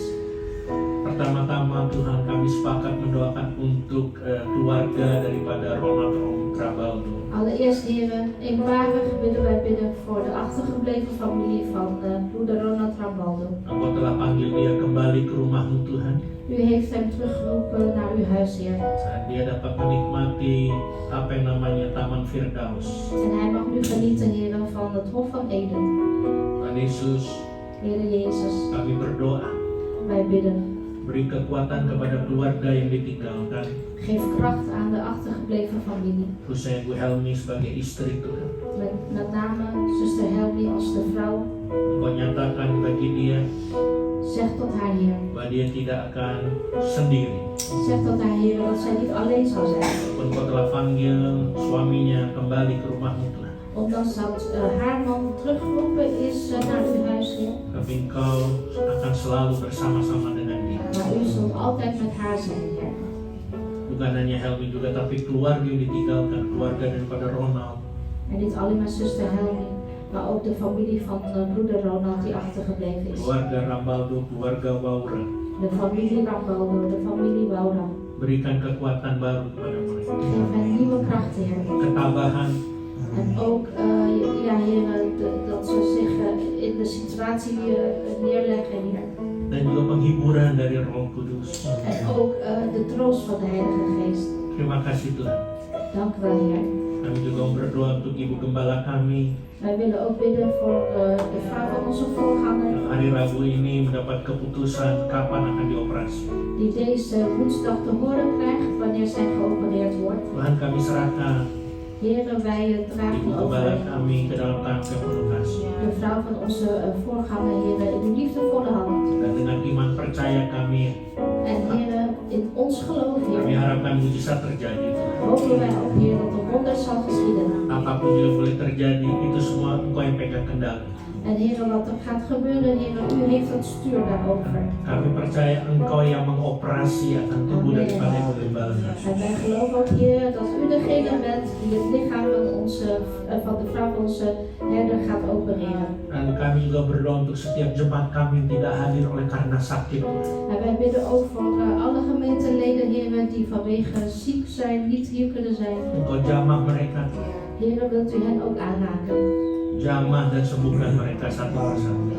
Pertama-tama Tuhan kami sepakat mendoakan untuk keluarga daripada Ronald Trabaldo. Allereerst, Heer, eenparig willen wij bidden voor de achtergebleven familie van broeder Ronald Trabaldo. Engkau telah panggil dia kembali ke rumahmu Tuhan. U heeft hem teruggeroepen naar uw huis, Heer. Dan dia dapat menikmati apa yang namanya Taman Firdaus. En hij mag nu genieten, Heer, van het Hof van Eden. Tuhan Yesus, Heer Jezus, kami berdoa, wij bidden. beri kekuatan kepada keluarga yang ditinggalkan, Geef kracht aan de achtergebleven familie. khususnya Ibu Helmi sebagai istri Tuhan. Met name zuster Helmi als de vrouw. Engkau nyatakan bagi dia Zeg tot haar, Heer. bahwa dia tidak akan sendiri. Zeg tot haar, Heer, dat zij niet alleen zal zijn. Walaupun Engkau telah panggil suaminya kembali ke rumahmu Tuhan. Ondanks dat haar man teruggeroepen is naar uw huis, Heer. Tapi Engkau akan selalu bersama-sama dengan dia. Maar u zult altijd met haar zijn, Heer. Bukan hanya Helmi juga, tapi keluarga yang ditinggalkan, keluarga daripada Ronald. En niet alleen maar zuster Helmi, maar ook de familie van broeder Ronald die achtergebleven is. Keluarga Rambaldo, keluarga Waura. De familie Rambaldo, de familie Waura. Berikan kekuatan baru kepada mereka. Geef hen nieuwe kracht, Heer. Ketabahan, En ook, Heer, dat ze zich in de situatie neerleggen, Heer. dan juga penghiburan dari Roh Kudus. En ook de troost van de Heilige Geest. Terima kasih Tuhan. Dank u wel, Heer. Kami juga berdoa untuk Ibu Gembala kami Wij willen ook bidden voor de vrouw van onze voorganger, yang hari Rabu ini mendapat keputusan kapan akan dioperasi. die deze woensdag te horen krijgt wanneer zij geopereerd wordt. Tuhan kami serahkan Heren, wij Ibu dragen Gembala over kami ke dalam tangan yang penuh kasih. de vrouw van onze voorganger, Heren, in uw liefdevolle hand. Dan dengan iman percaya kami En Heren, in ons geloof, harapkan Heer, mujizat terjadi Tuhan. hopen wij ook, Heer, dat er wonders zal geschieden. Apapun yang boleh terjadi, itu semua Engkau yang pegang kendali. En Heer, wat er gaat gebeuren, Heer, u heeft het stuur daarover. Kami percaya Engkau yang mengoperasi akan tubuh daripada yang berlembaga. En wij geloven ook, Heer, dat u degene bent die het lichaam van de vrouw van onze herder gaat opereren. Dan kami juga berdoa untuk setiap jemaat kami yang tidak hadir oleh karena sakit. En wij bidden ook voor alle gemeenteleden, Heer, die vanwege ziek zijn, niet hier kunnen zijn. Engkau jamah mereka, Heer, wilt u hen ook aanraken. jamah dan sembuhkan mereka satu persatu.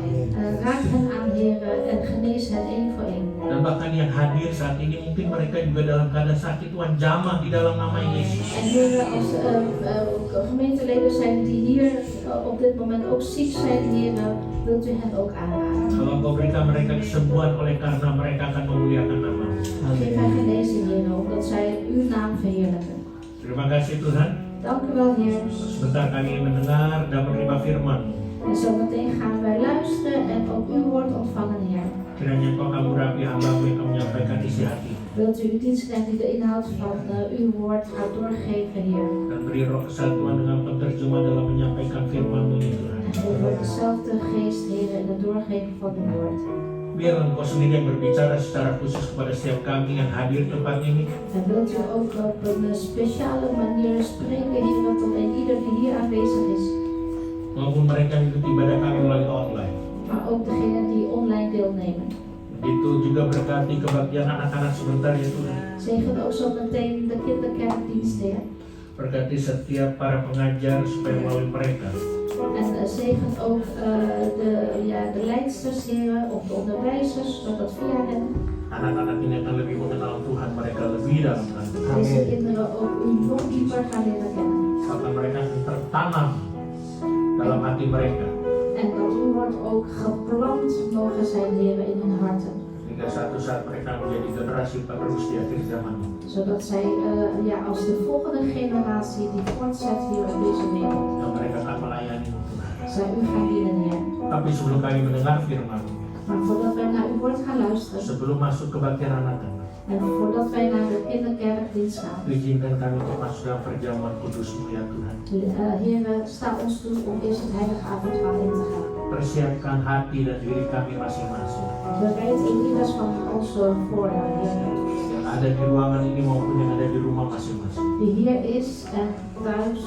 Raak hen aan, Heer, en genees hen één voor één. Dan bahkan yang hadir saat ini mungkin mereka juga dalam keadaan sakit, Tuhan jamah di dalam nama Yesus. En Heer, als gemeenteleden zijn die hier op dit moment ook ziek zijn, Heer, wilt u hen ook aanraken. Kalau Engkau berikan mereka kesembuhan oleh karena mereka akan memuliakan nama. Geef hen genezing, Heer, omdat zij uw naam verheerlijken. Terima kasih Tuhan. Dank u wel, Heer. Sebentar kami mendengar dan menerima firman. En zometeen gaan wij luisteren en ook uw woord ontvangen, Heer. Kiranya Engkau akan berapi hamba-Mu yang akan menyampaikan isi hati. Wilt u uw dienstknecht die de inhoud van uw woord gaat doorgeven, Heer. Dan beri roh kesatuan dengan penterjemah dalam menyampaikan firman-Mu ini Tuhan. En geef ook dezelfde geest, Heer, in het doorgeven van uw woord. Biar Engkau sendiri yang berbicara secara khusus kepada setiap kami yang hadir di tempat ini. En wilt u ook op een speciale manier spreken, Heer, tot een ieder die hier aanwezig is. Maupun mereka yang ikut ibadah kami melalui online. Maar ook degenen die online deelnemen. Begitu juga berkati kebaktian anak-anak sebentar ya Tuhan. Zegen ook zo meteen de kinderkerkdienst, Heer. Berkati setiap para pengajar supaya melalui mereka En zegen ook de leidsters, Heer, of de onderwijzers, zodat via hen anak-anak ini akan lebih mengenal Tuhan, mereka lebih dalam Tuhan. deze kinderen ook u nog dieper gaan leren kennen. Maka mereka akan tertanam dalam hati mereka. En dat uw woord ook geplant mogen zijn, Heer, in hun harten. Hingga suatu saat mereka menjadi generasi penerus di akhir zaman ini. Zodat zij als de volgende generatie die voortzet hier op deze wereld, Dan mereka akan melayani Tuhan. zij u gaan dienen, Heer. Tapi sebelum kami mendengar firman, Maar voordat wij naar uw woord gaan luisteren sebelum masuk kebaktian anak-anak, en voordat wij naar de kinderkerkdienst gaan, izinkan kami untuk masuk dalam perjamuan kudus-Mu ya Tuhan. Heer, sta ons toe om eerst het heilige avondmaal in te gaan. Persiapkan hati dan diri kami masing-masing. Bereid in ieders van ons voor, Heer. Yang ada di ruangan ini maupun yang ada di rumah masing-masing. Die hier is en thuis.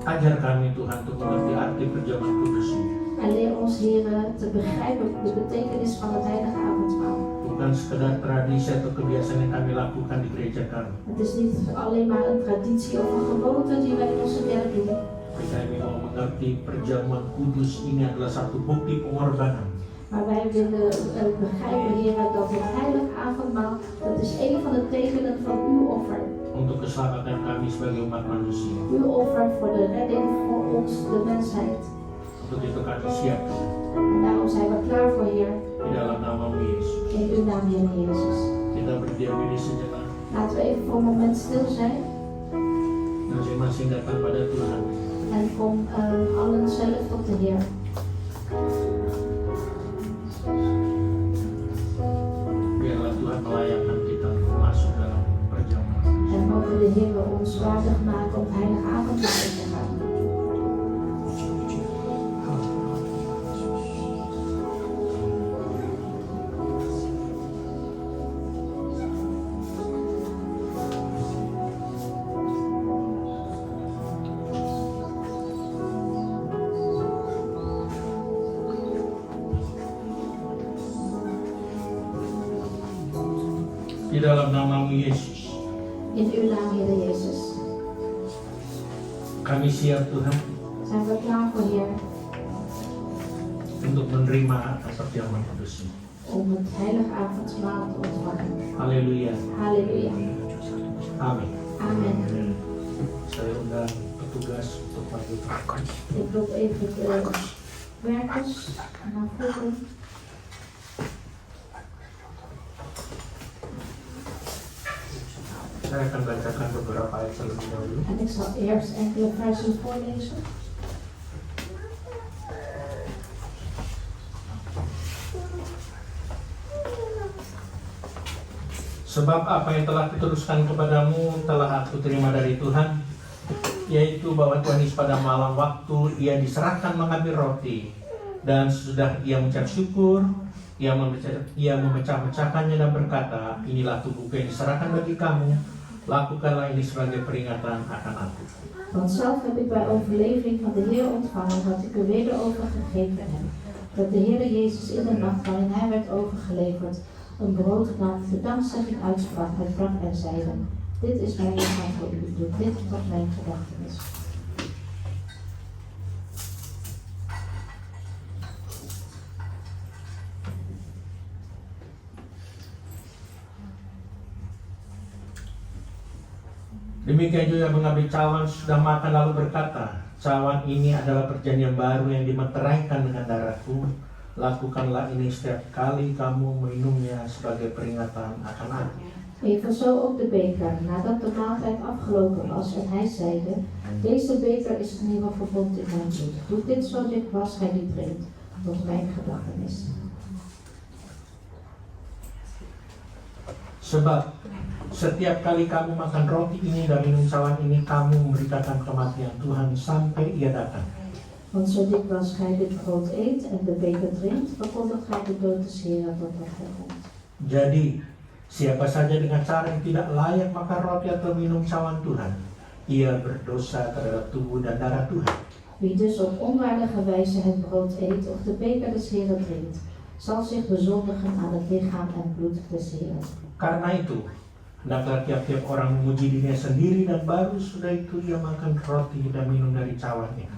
Ajar kami Tuhan untuk mengerti arti perjamuan kudus-Mu. En leer ons, Heer, te begrijpen de betekenis van het heilige avondmaal. Bukan sekedar tradisi atau kebiasaan yang kami lakukan di gereja kami. Het is niet alleen maar een traditie of een gewoonte die wij in onze kerk doen. Kami mau mengerti perjamuan kudus ini adalah satu bukti pengorbanan. Maar wij willen begrijpen, Heer, dat het heilige avondmaal, dat is een van de tekenen van uw offer. Untuk keselamatan kami sebagai umat manusia. Uw offer voor de redding voor ons, de mensheid. Untuk itu kami siap En daarom zijn we klaar voor, Heer, di dalam nama-Mu Yesus. in uw naam, Heer Jezus. Kita berdiam diri sejenak. Laten we even voor een moment stil zijn. Masing-masing datang pada Tuhan. En kom allen zelf tot de Heer. Biarlah Tuhan melayakkan kita untuk masuk dalam perjamuan. En mogen de Heer ons waardig maken om heilige avondmaal in te gaan. Di dalam nama-Mu Yesus. In uw naam, Heer Jezus. Kami siap Tuhan Zijn we klaar voor, Heer, untuk menerima perjamuan kudus-Mu. om het heilige avondmaal te ontvangen. Haleluya. Halleluja. Amin. Amen. Saya undang petugas untuk maju ke depan. Ik roep even de werkers naar voren. Saya akan bacakan beberapa ayat terlebih dahulu. En ik zal eerst enkele versen voorlezen. Sebab apa yang telah kuteruskan kepadamu telah aku terima dari Tuhan, yaitu bahwa Tuhan Yesus pada malam waktu ia diserahkan mengambil roti, dan sesudah ia mengucap syukur, ia memecah-mecahkannya dan berkata, inilah tubuhku yang diserahkan bagi kamu, lakukanlah ini sebagai peringatan akan aku. Want zelf heb ik bij overlevering van de Heer ontvangen wat ik u weder overgegeven heb. Dat de Heer Jezus in de nacht waarin hij werd overgeleverd, een brood nam, de dankzegging uitsprak, het brak en zeide, dit is mijn lichaam voor u, doe dit tot mijn gedachtenis. Demikian juga mengambil cawan sudah makan lalu berkata, cawan ini adalah perjanjian baru yang dimeteraikan dengan darahku. Lakukanlah ini setiap kali kamu minumnya sebagai peringatan akan aku. Evenzo ook de beker, nadat de maaltijd afgelopen was en hij zeide, deze beker is het nieuwe verbond in mijn bloed. Doe dit zo dikwijls gij die drinkt, tot mijn gedachtenis. Sebab setiap kali kamu makan roti ini dan minum cawan ini, kamu memberitakan kematian Tuhan sampai ia datang. Want zo dikwijls gij dit brood eet en de beker drinkt, verkondigt gij de dood des Heeren totdat hij komt. Jadi, siapa saja dengan cara yang tidak layak makan roti atau minum cawan Tuhan, ia berdosa terhadap tubuh dan darah Tuhan. Wie dus op onwaardige wijze het brood eet of de beker des Heeren drinkt, zal zich bezondigen aan het lichaam en bloed des Heeren. Karena itu, hendaklah tiap-tiap orang memuji dirinya sendiri dan baru sudah itu ia makan roti dan minum dari cawan itu.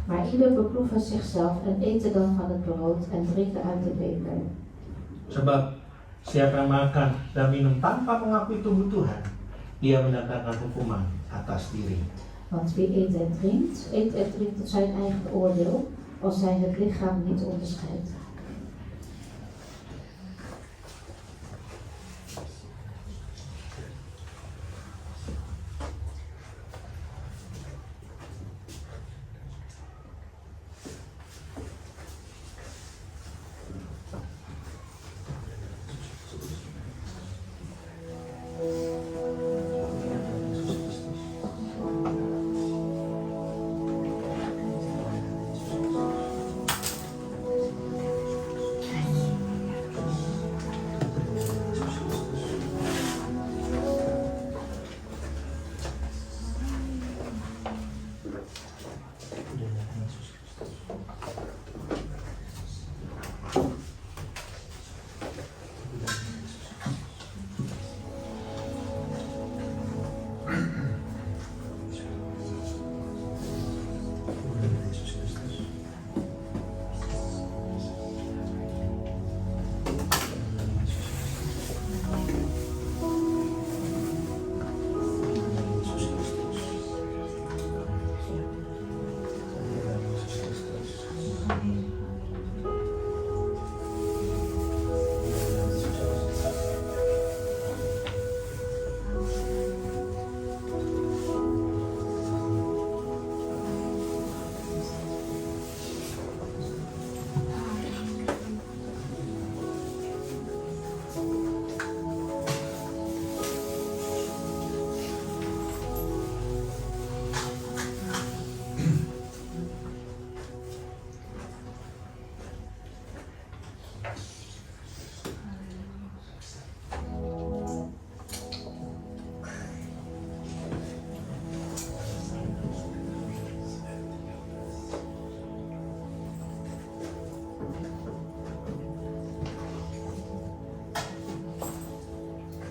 Maar ieder beproeve zichzelf en eten dan van het brood en drinken uit de beker. Sebab siapa yang makan dan minum tanpa mengakui tubuh Tuhan, ia mendatangkan hukuman atas diri. Want wie eet en drinkt tot zijn eigen oordeel, als hij het lichaam niet onderscheidt.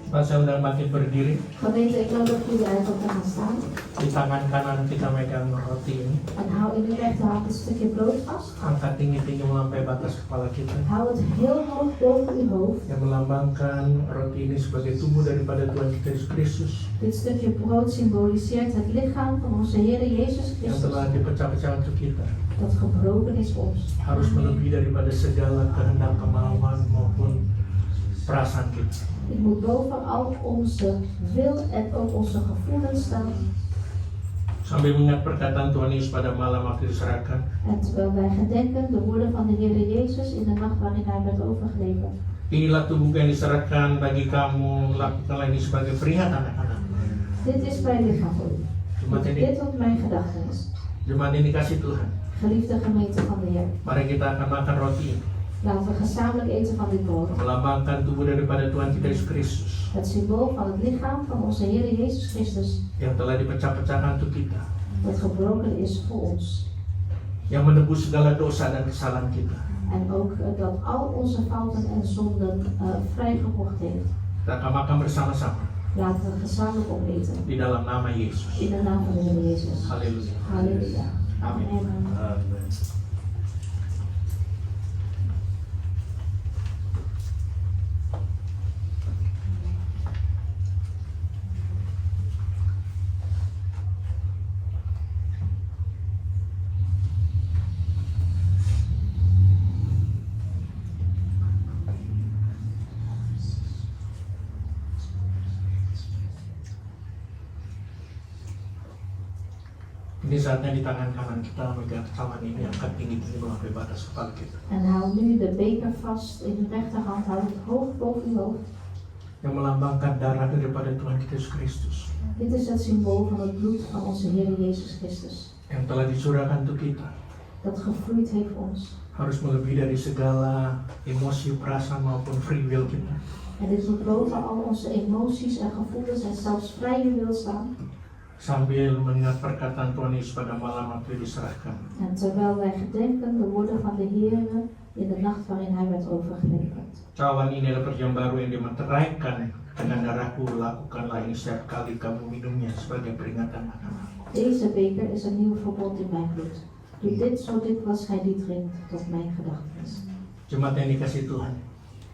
Pak, saya undang bangkit berdiri. Gemeente, ik nodig jullie uit om te gaan staan. Di tangan kanan kita megang roti ini. En hou in uw rechterhand een stukje brood vast. Angkat tinggi-tinggi melampaui batas kepala kita. Hou het heel hoog boven uw hoofd. Yang melambangkan roti ini sebagai tubuh daripada Tuhan kita Yesus Kristus. Dit stukje brood symboliseert het lichaam van onze Heer Jezus Yang Christus. telah dipecah-pecah untuk kita. Dat gebroken is voor ons. Harus melebihi daripada segala kehendak, kemauan maupun perasaan kita. Het moet boven al onze wil en ook onze gevoelens staan. Sambil mengingat perkataan Tuhan Yesus pada malam waktu diserahkan. En terwijl wij gedenken de woorden van de Heer Jezus in de nacht waarin hij werd overgeleverd. Inilah tubuhku yang diserahkan bagi kamu, lakukanlah ini sebagai peringatan anak-anak. Dit is mijn lichaam voor u. Jemaat Doet ini, dit wat mijn gedachte is. jemaat ini kasih Tuhan. Geliefde gemeente van de Heer, Mari kita akan makan roti ini, laten we gezamenlijk eten van dit brood. melambangkan tubuh daripada Tuhan kita Yesus Kristus Het symbool van het lichaam van onze Heer Jezus Christus, yang telah dipecah-pecahkan untuk kita, dat gebroken is voor ons. yang menebus segala dosa dan kesalahan kita. En ook dat al onze fouten en zonden vrijgekocht heeft. Kita akan makan bersama-sama Laten we gezamenlijk opeten. di dalam nama Yesus. In de naam van de Heer Jezus. Haleluya. Halleluja. Amin. Amen. Ini saatnya di tangan kanan kita memegang cawan ini, angkat tinggi-tinggi melampaui batas kepala kita. En hou nu de beker vast in de rechterhand, houd het hoog boven uw hoofd. Yang melambangkan darah daripada Tuhan kita Yesus Kristus Dit is het symbool van het bloed van onze Heer Jezus Christus. yang telah dicurahkan untuk kita. Dat gevloeid heeft voor ons. Harus melebihi dari segala emosi, perasaan maupun free will kita. En dit moet boven al onze emoties en gevoelens en zelfs vrije wil staan. Sambil mengingat perkataan Tuhan Yesus pada malam waktu diserahkan. En terwijl wij gedenken de woorden van de Heer in de nacht waarin Hij werd overgeleverd. Cawan ini adalah perjanjian baru yang dimeteraikan dengan darahku, lakukanlah ini setiap kali kamu minumnya sebagai peringatan akan aku. Deze beker is een nieuw verbond in mijn bloed. Doe dit zo dikwijls gij die drinkt tot mijn gedachtenis. Jemaat yang dikasih Tuhan,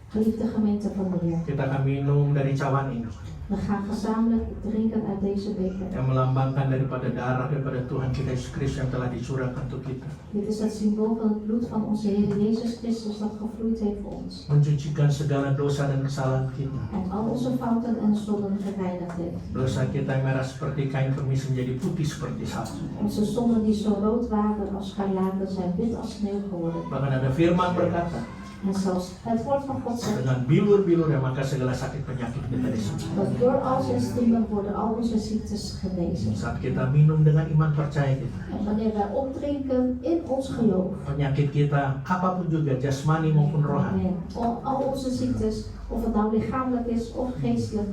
Geliefde gemeente van de Heer, kita akan minum dari cawan ini we gaan gezamenlijk drinken uit deze beker. yang melambangkan daripada darah daripada Tuhan kita Yesus Kristus yang telah dicurahkan untuk kita. Dit is het symbool van het bloed van onze Heer Jezus Christus dat gevloeid heeft voor ons. Mencucikan segala dosa dan kesalahan kita. En al onze fouten en zonden gereinigd heeft. Dosa kita yang merah seperti kain permis menjadi putih seperti salju. Onze zonden die zo rood waren als scharlaken zijn wit als sneeuw geworden. Bahkan ada firman berkata, En zelfs het woord van God zegt dengan bilur-bilur yang maka segala sakit penyakit kita disembuhkan. dat door al zijn striemen worden al onze ziektes genezen. Saat kita minum dengan iman percaya kita, En wanneer wij opdrinken in ons geloof, penyakit kita apapun juga jasmani maupun rohani amen, al onze ziektes, of het nou lichamelijk is of geestelijk,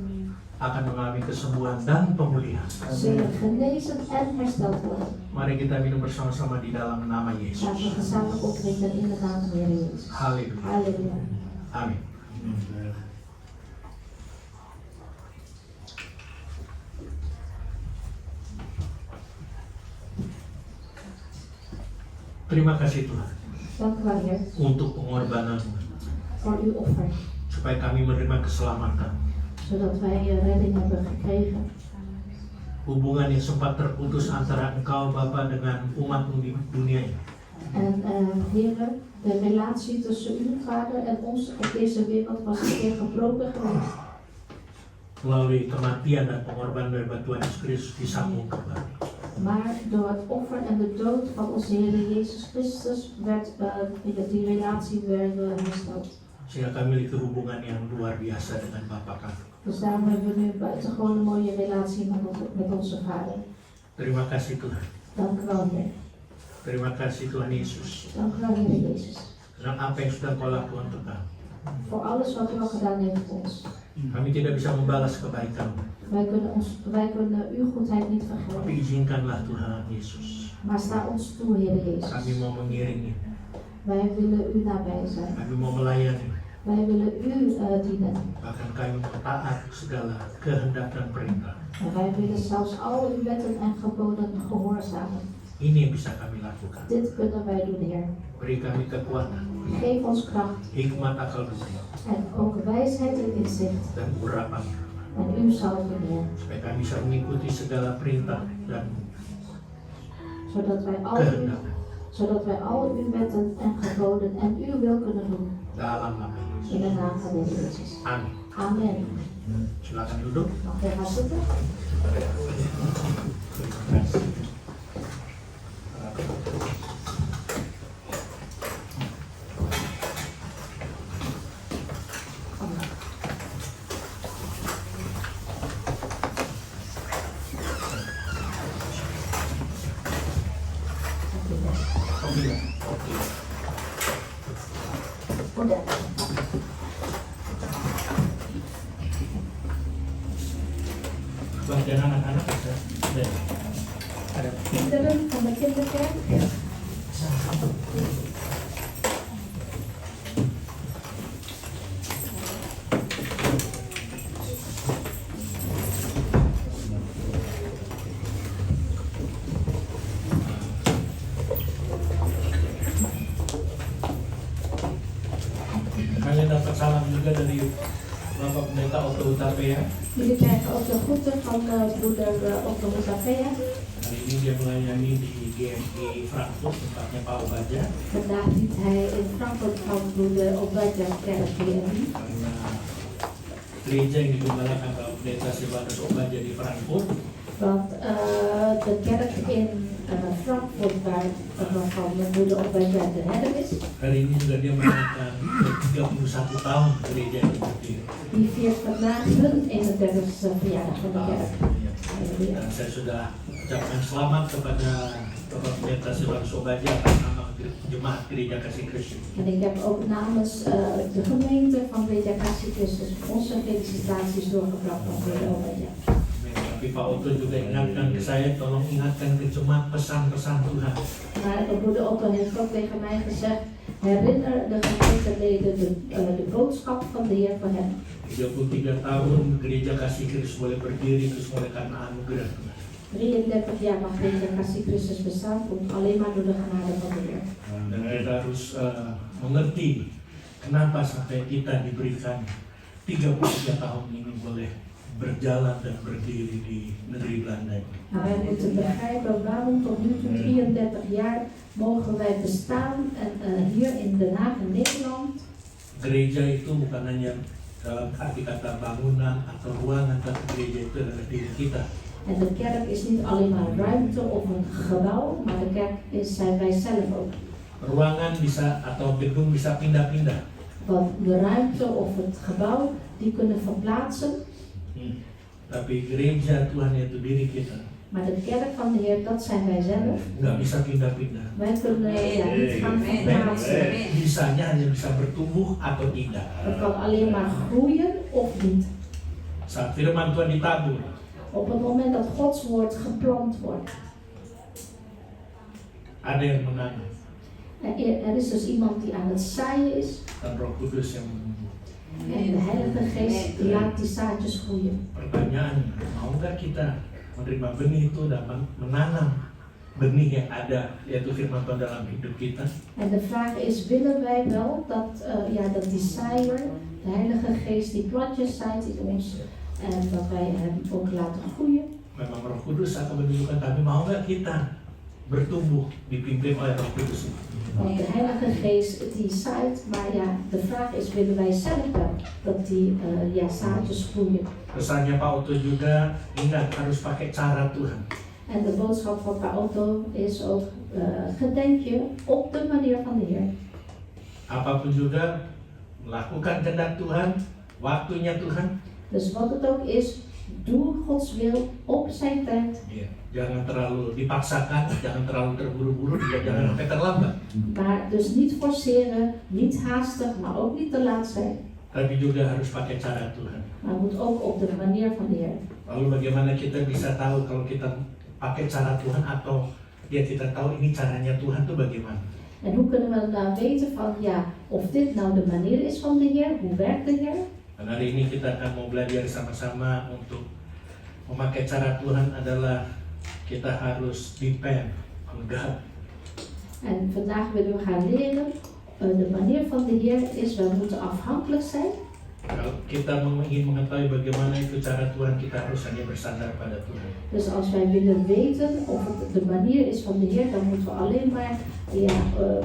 akan mengalami kesembuhan dan pemulihan. zullen genezen en hersteld worden. Mari kita minum bersama-sama di dalam nama Laten we Yesus. gezamenlijk opdrinken in de naam van de Heer Jezus. Haleluya. Halleluja. Amin. Terima kasih Tuhan Dank u wel, Heer, untuk pengorbananmu voor uw offer, supaya kami menerima keselamatan. zodat wij redding hebben gekregen. Hubungan yang sempat terputus antara Engkau Bapa dengan umatmu di dunia ini. En Heer, de relatie tussen uw Vader en ons op deze wereld was een keer gebroken geweest. Melalui kematian dan pengorbanan dari Tuhan Yesus Kristus disambung kembali. Maar door het offer en de dood van onze Heer Jezus Christus werd die relatie weer hersteld. Sehingga kami memiliki hubungan yang luar biasa dengan Bapa kami. Dus daarom hebben we nu een buitengewoon mooie relatie met onze Vader. Terima kasih Tuhan. Dank u wel, Heer. Terima kasih Tuhan Yesus. Dank u wel, Heer Jezus. Dengan apa yang sudah Kau lakukan untuk kami. Voor alles wat u al gedaan heeft voor ons. Kami tidak bisa membalas kebaikan-Mu. Wij kunnen uw goedheid niet Tapi vergelden. izinkanlah Tuhan Yesus. Maar sta ons toe, Heer Kami Jezus. mau mengiringi. Wij willen u nabij zijn. Kami mau melayani. Wij willen u dienen. Bahkan kami mau taat segala kehendak dan perintah. En wij willen zelfs al uw wetten en geboden gehoorzamen. Ini yang bisa kami lakukan. Dit kunnen wij doen, Heer. Beri kami kekuatan, Geef ons kracht hikmat akal budi, en ook wijsheid en inzicht. dan urapan. En u zal het Heer. Supaya kami bisa mengikuti segala perintah dan Zodat kehendak zodat wij al uw wetten en geboden en uw wil kunnen doen. dalam nama Yesus. In de naam van de Heer Jezus. Amin. Amen. Silakan duduk. Mag jij gaan zitten? Terima kasih. Pindah. Oh, pindah. Oke. Udah. Bagian anak-anak bisa. Ada. Kinderen van de kinderkerk. Kalian dapat salam juga dari Bapak Pendeta Otto Hutapea. Jullie krijgen ook de groeten van broeder Otto Hutapea. Hari ini dia melayani di GMI Frankfurt, tempatnya Pak Obaja. Vandaag liet hij in Frankfurt van broeder Obadja kerk GMI. Karena gereja yang digembalakan Bapak Pendeta Silvanus Obaja di Frankfurt Want de kerk in Frankfurt waarvan broeder Obadja de herder is, hari ini juga dia merayakan 31 tahun gereja itu berdiri. die viert vandaag hun 31ste verjaardag van de kerk. Dan saya sudah ucapkan selamat kepada Bapak Pendeta Silvanus Obaja atas nama Jemaat Gereja Kasih Kristus. En ik heb ook namens de gemeente van Gereja Kasih Kristus onze felicitaties doorgebracht aan broeder Obadja. Tapi Pak Otto juga ingatkan ke saya, tolong ingatkan ke jemaat pesan-pesan Tuhan. Maar broeder Otto heeft ook tegen mij gezegd, herinner de gemeenteleden de boodschap van de Heer voor hen. 33 tahun Gereja Kasih Kristus boleh berdiri itu semua karena anugerah Tuhan. 33 jaar mag Gereja Kasih Kristus bestaan, komt alleen maar door de genade van de Heer. Dan kita harus mengerti kenapa sampai kita diberikan 33 tahun ini boleh berjalan dan berdiri di negeri Belanda ini. Maar wij moeten begrijpen waarom tot nu toe 33 jaar mogen wij bestaan en hier in Den Haag in Nederland. Gereja itu bukan hanya dalam arti kata bangunan atau ruangan, tapi gereja itu adalah diri kita. En de kerk is niet alleen maar ruimte of een gebouw, maar de kerk zijn wij zelf ook. Ruangan bisa atau gedung bisa pindah-pindah. Want de ruimte of het gebouw, die kunnen verplaatsen. Tapi gereja Tuhan yaitu diri kita Maar de kerk van de Heer, dat zijn wij zelf. nggak bisa pindah-pindah. Wij kunnen niet gaan verplaatsen. Bisanya hanya bisa bertumbuh atau tidak. Het kan alleen maar groeien of niet. Saat firman Tuhan ditabur, Op het moment dat Gods woord geplant wordt. ada yang menanam Er is dus iemand die aan het zaaien is. dan Roh Kudus yang menumbuh. En de Heilige Geest die laat die zaadjes groeien. Pertanyaannya, mau nggak kita menerima benih itu dan menanam benih yang ada, yaitu firman Tuhan dalam hidup kita? En de vraag is, willen wij wel dat die zaaier, de Heilige Geest, die plantjes zaait in ons en dat wij hem ook laten groeien? Memang Roh Kudus akan menunjukkan, tapi mau nggak kita bertumbuh dipimpin oleh Roh Kudus itu? Want de Heilige Geest die zaait, maar ja, de vraag is, willen wij zelf wel dat die zaadjes groeien? Pesannya Pak Otto juga, ingat harus pakai cara Tuhan. En de boodschap van Pa Otto is ook, gedenk je op de manier van de Heer. Apapun juga, melakukan kehendak Tuhan, waktunya Tuhan. Dus wat het ook is, doe Gods wil op zijn tijd. Jangan terlalu dipaksakan, jangan terlalu terburu-buru, juga jangan sampai terlambat. Maar dus niet forceren, niet haastig, maar ook niet te laat zijn. Tapi juga harus pakai cara Tuhan. Maar moet ook op de manier van de Heer. Lalu bagaimana kita bisa tahu kalau kita pakai cara Tuhan atau ya kita tahu ini caranya Tuhan tuh bagaimana? En hoe kunnen we nou weten van of dit nou de manier is van de Heer, hoe werkt de Heer? Dan hari ini kita akan mau belajar sama-sama untuk memakai cara Tuhan adalah kita harus depend on God. En vandaag willen we gaan leren, de manier van de Heer is, we moeten afhankelijk zijn. Kalau kita ingin mengetahui bagaimana itu cara Tuhan, kita harus hanya bersandar pada Tuhan. Dus als wij willen weten of het de manier is van de Heer, dan moeten we alleen maar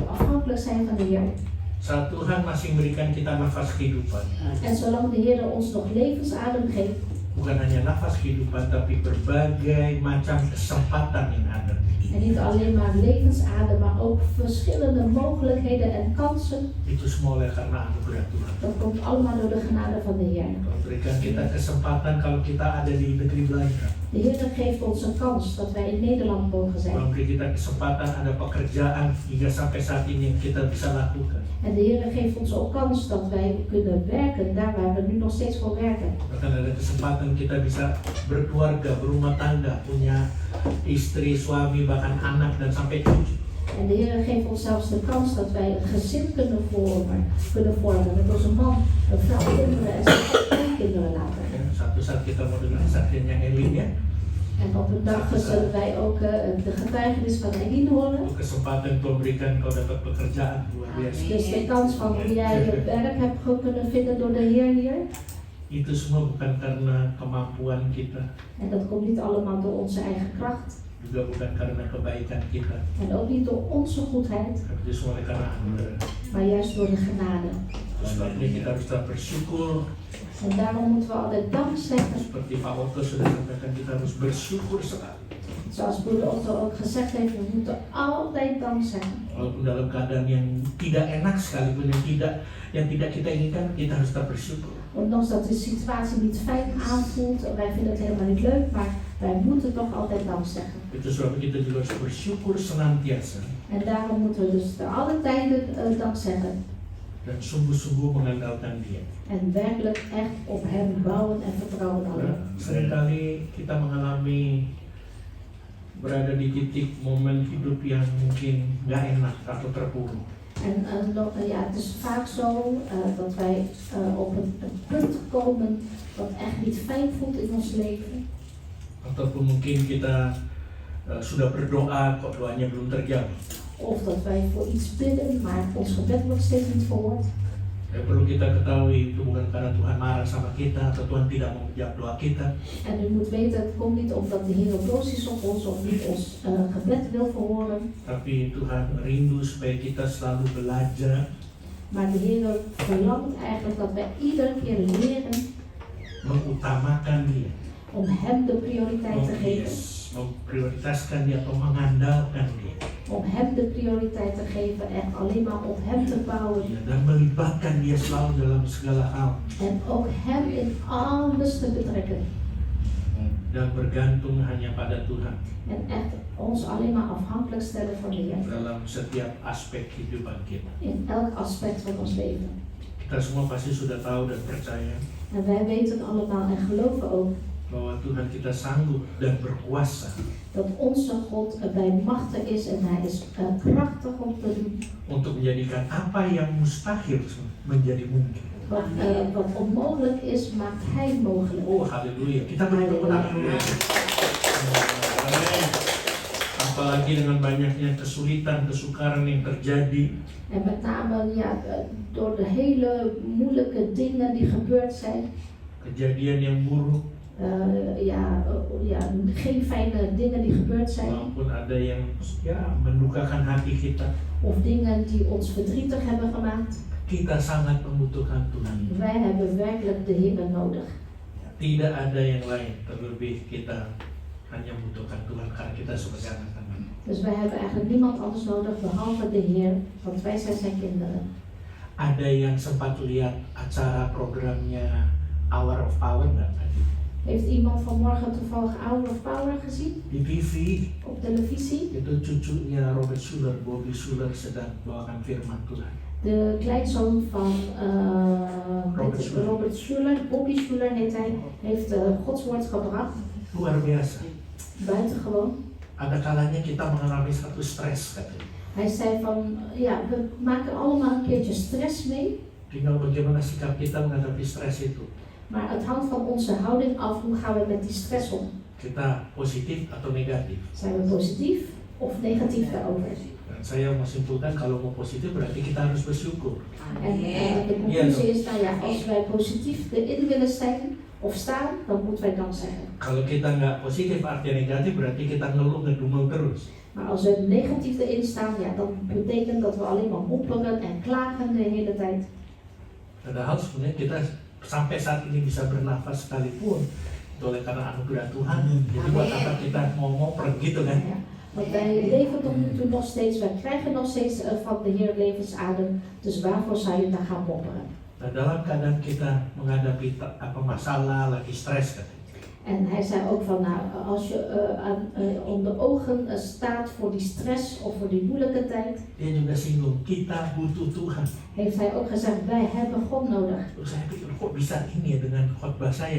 afhankelijk zijn van de Heer. Saat Tuhan masih memberikan kita nafas kehidupan, En zolang de Heer ons nog levensadem geeft, bukan hanya nafas kehidupan, tapi berbagai macam kesempatan yang ada. En niet alleen maar levensadem, maar ook verschillende mogelijkheden en kansen. Itu semua oleh karena anugerah Tuhan. Dat komt allemaal door de genade van de Heer. Tuhan berikan kita kesempatan kalau kita ada di negeri belajar. De Heer geeft ons een kans dat wij in Nederland mogen zijn. Tuhan beri kita kesempatan ada pekerjaan hingga sampai saat ini yang kita bisa lakukan. En de Heer geeft ons ook kans dat wij kunnen werken daar waar we nu nog steeds voor werken. Bahkan ada kesempatan kita bisa berkeluarga, berumah tangga, punya istri, suami, bahkan anak dan sampai cucu. En de Heer geeft ons zelfs de kans dat wij een gezin kunnen vormen met onze man, een vrouw, kinderen en zelfs kleinkinderen later. Ya, satu saat kita mau dengar kesaksiannya Elin ya. En op een dag zullen wij ook de getuigenis van Eline horen. Itu kesempatan Tuhan berikan kau dapat pekerjaan luar biasa. Dus de kans van hoe jij je werk hebt kunnen vinden door de Heer hier. Itu semua bukan karena kemampuan kita, En dat komt niet allemaal door onze eigen kracht. juga bukan karena kebaikan kita, En ook niet door onze goedheid, tapi itu semua oleh karena anugerah. maar juist door de genade. Terus sebabnya kita harus tetap bersyukur. En daarom moeten we altijd dank zeggen. Seperti Pak Otto sudah sampaikan, kita harus bersyukur sekali. Zoals broeder Otto ook gezegd heeft, we moeten altijd dank zeggen. Walaupun dalam keadaan yang tidak enak sekalipun, yang tidak kita inginkan, kita harus tetap bersyukur. Ondanks dat de situatie niet fijn aanvoelt, wij vinden het helemaal niet leuk, maar wij moeten toch altijd dank zeggen. Itu sebabnya kita juga harus bersyukur senantiasa En daarom moeten we dus te alle tijden dank zeggen. dan sungguh-sungguh mengandalkan Dia. En werkelijk echt op hem bouwen en vertrouwen alleen. Seringkali kita mengalami berada di titik momen hidup yang mungkin nggak enak atau terpuruk. En ja, het is vaak zo dat wij op een punt komen wat echt niet fijn voelt in ons leven. Ataupun mungkin kita sudah berdoa kok doanya belum terjawab. Of dat wij voor iets bidden, maar ons gebed wordt steeds niet verhoord. Ya, perlu kita ketahui itu bukan karena Tuhan marah sama kita atau Tuhan tidak mau menjawab doa kita. En u moet weten, het komt niet omdat de Heer boos is op ons of niet ons gebed wil verhoren. Tapi Tuhan rindu supaya kita selalu belajar Maar de Heer verlangt eigenlijk dat wij iedere keer leren mengutamakan Dia, om hem de prioriteit te geven. memprioritaskan Dia atau mengandalkan Dia. Om hem de prioriteit te geven en alleen maar op hem te bouwen. Ya, dan melibatkan Dia selalu dalam segala hal En ook hem in alles te betrekken. dan bergantung hanya pada Tuhan En echt ons alleen maar afhankelijk stellen van de Heer. dalam setiap aspek kehidupan kita. In elk aspect van ons leven. Kita semua pasti sudah tahu dan percaya En wij weten allemaal en geloven ook bahwa Tuhan kita sanggup dan berkuasa dat onze God bij machten is en hij is krachtig om te doen. untuk menjadikan apa yang mustahil menjadi mungkin. Wat onmogelijk is, maakt hij mogelijk. Oh, haleluya. Kita beri tepuk tangan dulu ya. Apalagi dengan banyaknya kesulitan, kesukaran yang terjadi. En met name ja, door de hele moeilijke dingen die gebeurd zijn. Kejadian yang buruk. Geen fijne dingen die gebeurd zijn. Maupun ada yang mendukakan hati kita. Of dingen die ons verdrietig hebben gemaakt. Kita sangat membutuhkan Tuhan. Wij hebben werkelijk de Heer nodig. Tidak ada yang lain, terlebih kita hanya membutuhkan Tuhan karena kita sebagai anak-anak. Dus wij hebben eigenlijk niemand anders nodig behalve de Heer, want wij zijn zijn kinderen. Ada yang sempat lihat acara programnya Hour of Power nggak tadi? Heeft iemand vanmorgen toevallig Hour of Power gezien? Di TV Op televisie? itu cucunya Robert Schuller, Bobby Schuller sedang bawakan firman Tuhan. De kleinzoon van Robert Schuller, Bobby Schuller heet hij, heeft Gods woord gebracht. Luar biasa. Buitengewoon. Ada kalanya kita mengalami satu stres katanya. Hij zei van, ja, we maken allemaal een keertje stress mee. Tinggal bagaimana sikap kita menghadapi stres itu. Maar het hangt van onze houding af, hoe gaan we met die stress om? Kita positif atau negatif. Zijn we positief of negatief daarover? Dan saya mau simpulkan kalau mau positif berarti kita harus bersyukur. En de conclusie is, nou ja, als wij positief erin willen zijn of staan, dan moeten wij dan zeggen. Kalau kita nggak positif artinya negatif berarti kita ngeluh ngedumel terus. Maar als we negatief erin staan, ja, dan betekent dat we alleen maar mopperen en klagen de hele tijd. Padahal sebenarnya kita sampai saat ini bisa bernafas sekalipun itu oleh karena anugerah Tuhan. Jadi buat apa kita ngomong gitu kan? Ja. Want wij leven tot nu toe nog steeds, wij krijgen nog steeds van de Heer levensadem. Dus waarvoor zou je daar gaan mopperen? Nah, dalam keadaan kita menghadapi masalah, lagi stres kan. En hij zei ook van, nou, als je onder ogen staat voor die stress of voor die moeilijke tijd, Dia juga singgung, kita butuh Tuhan. heeft hij ook gezegd, wij hebben God nodig. Terus saya pikir, kok bisa ini ya dengan khotbah saya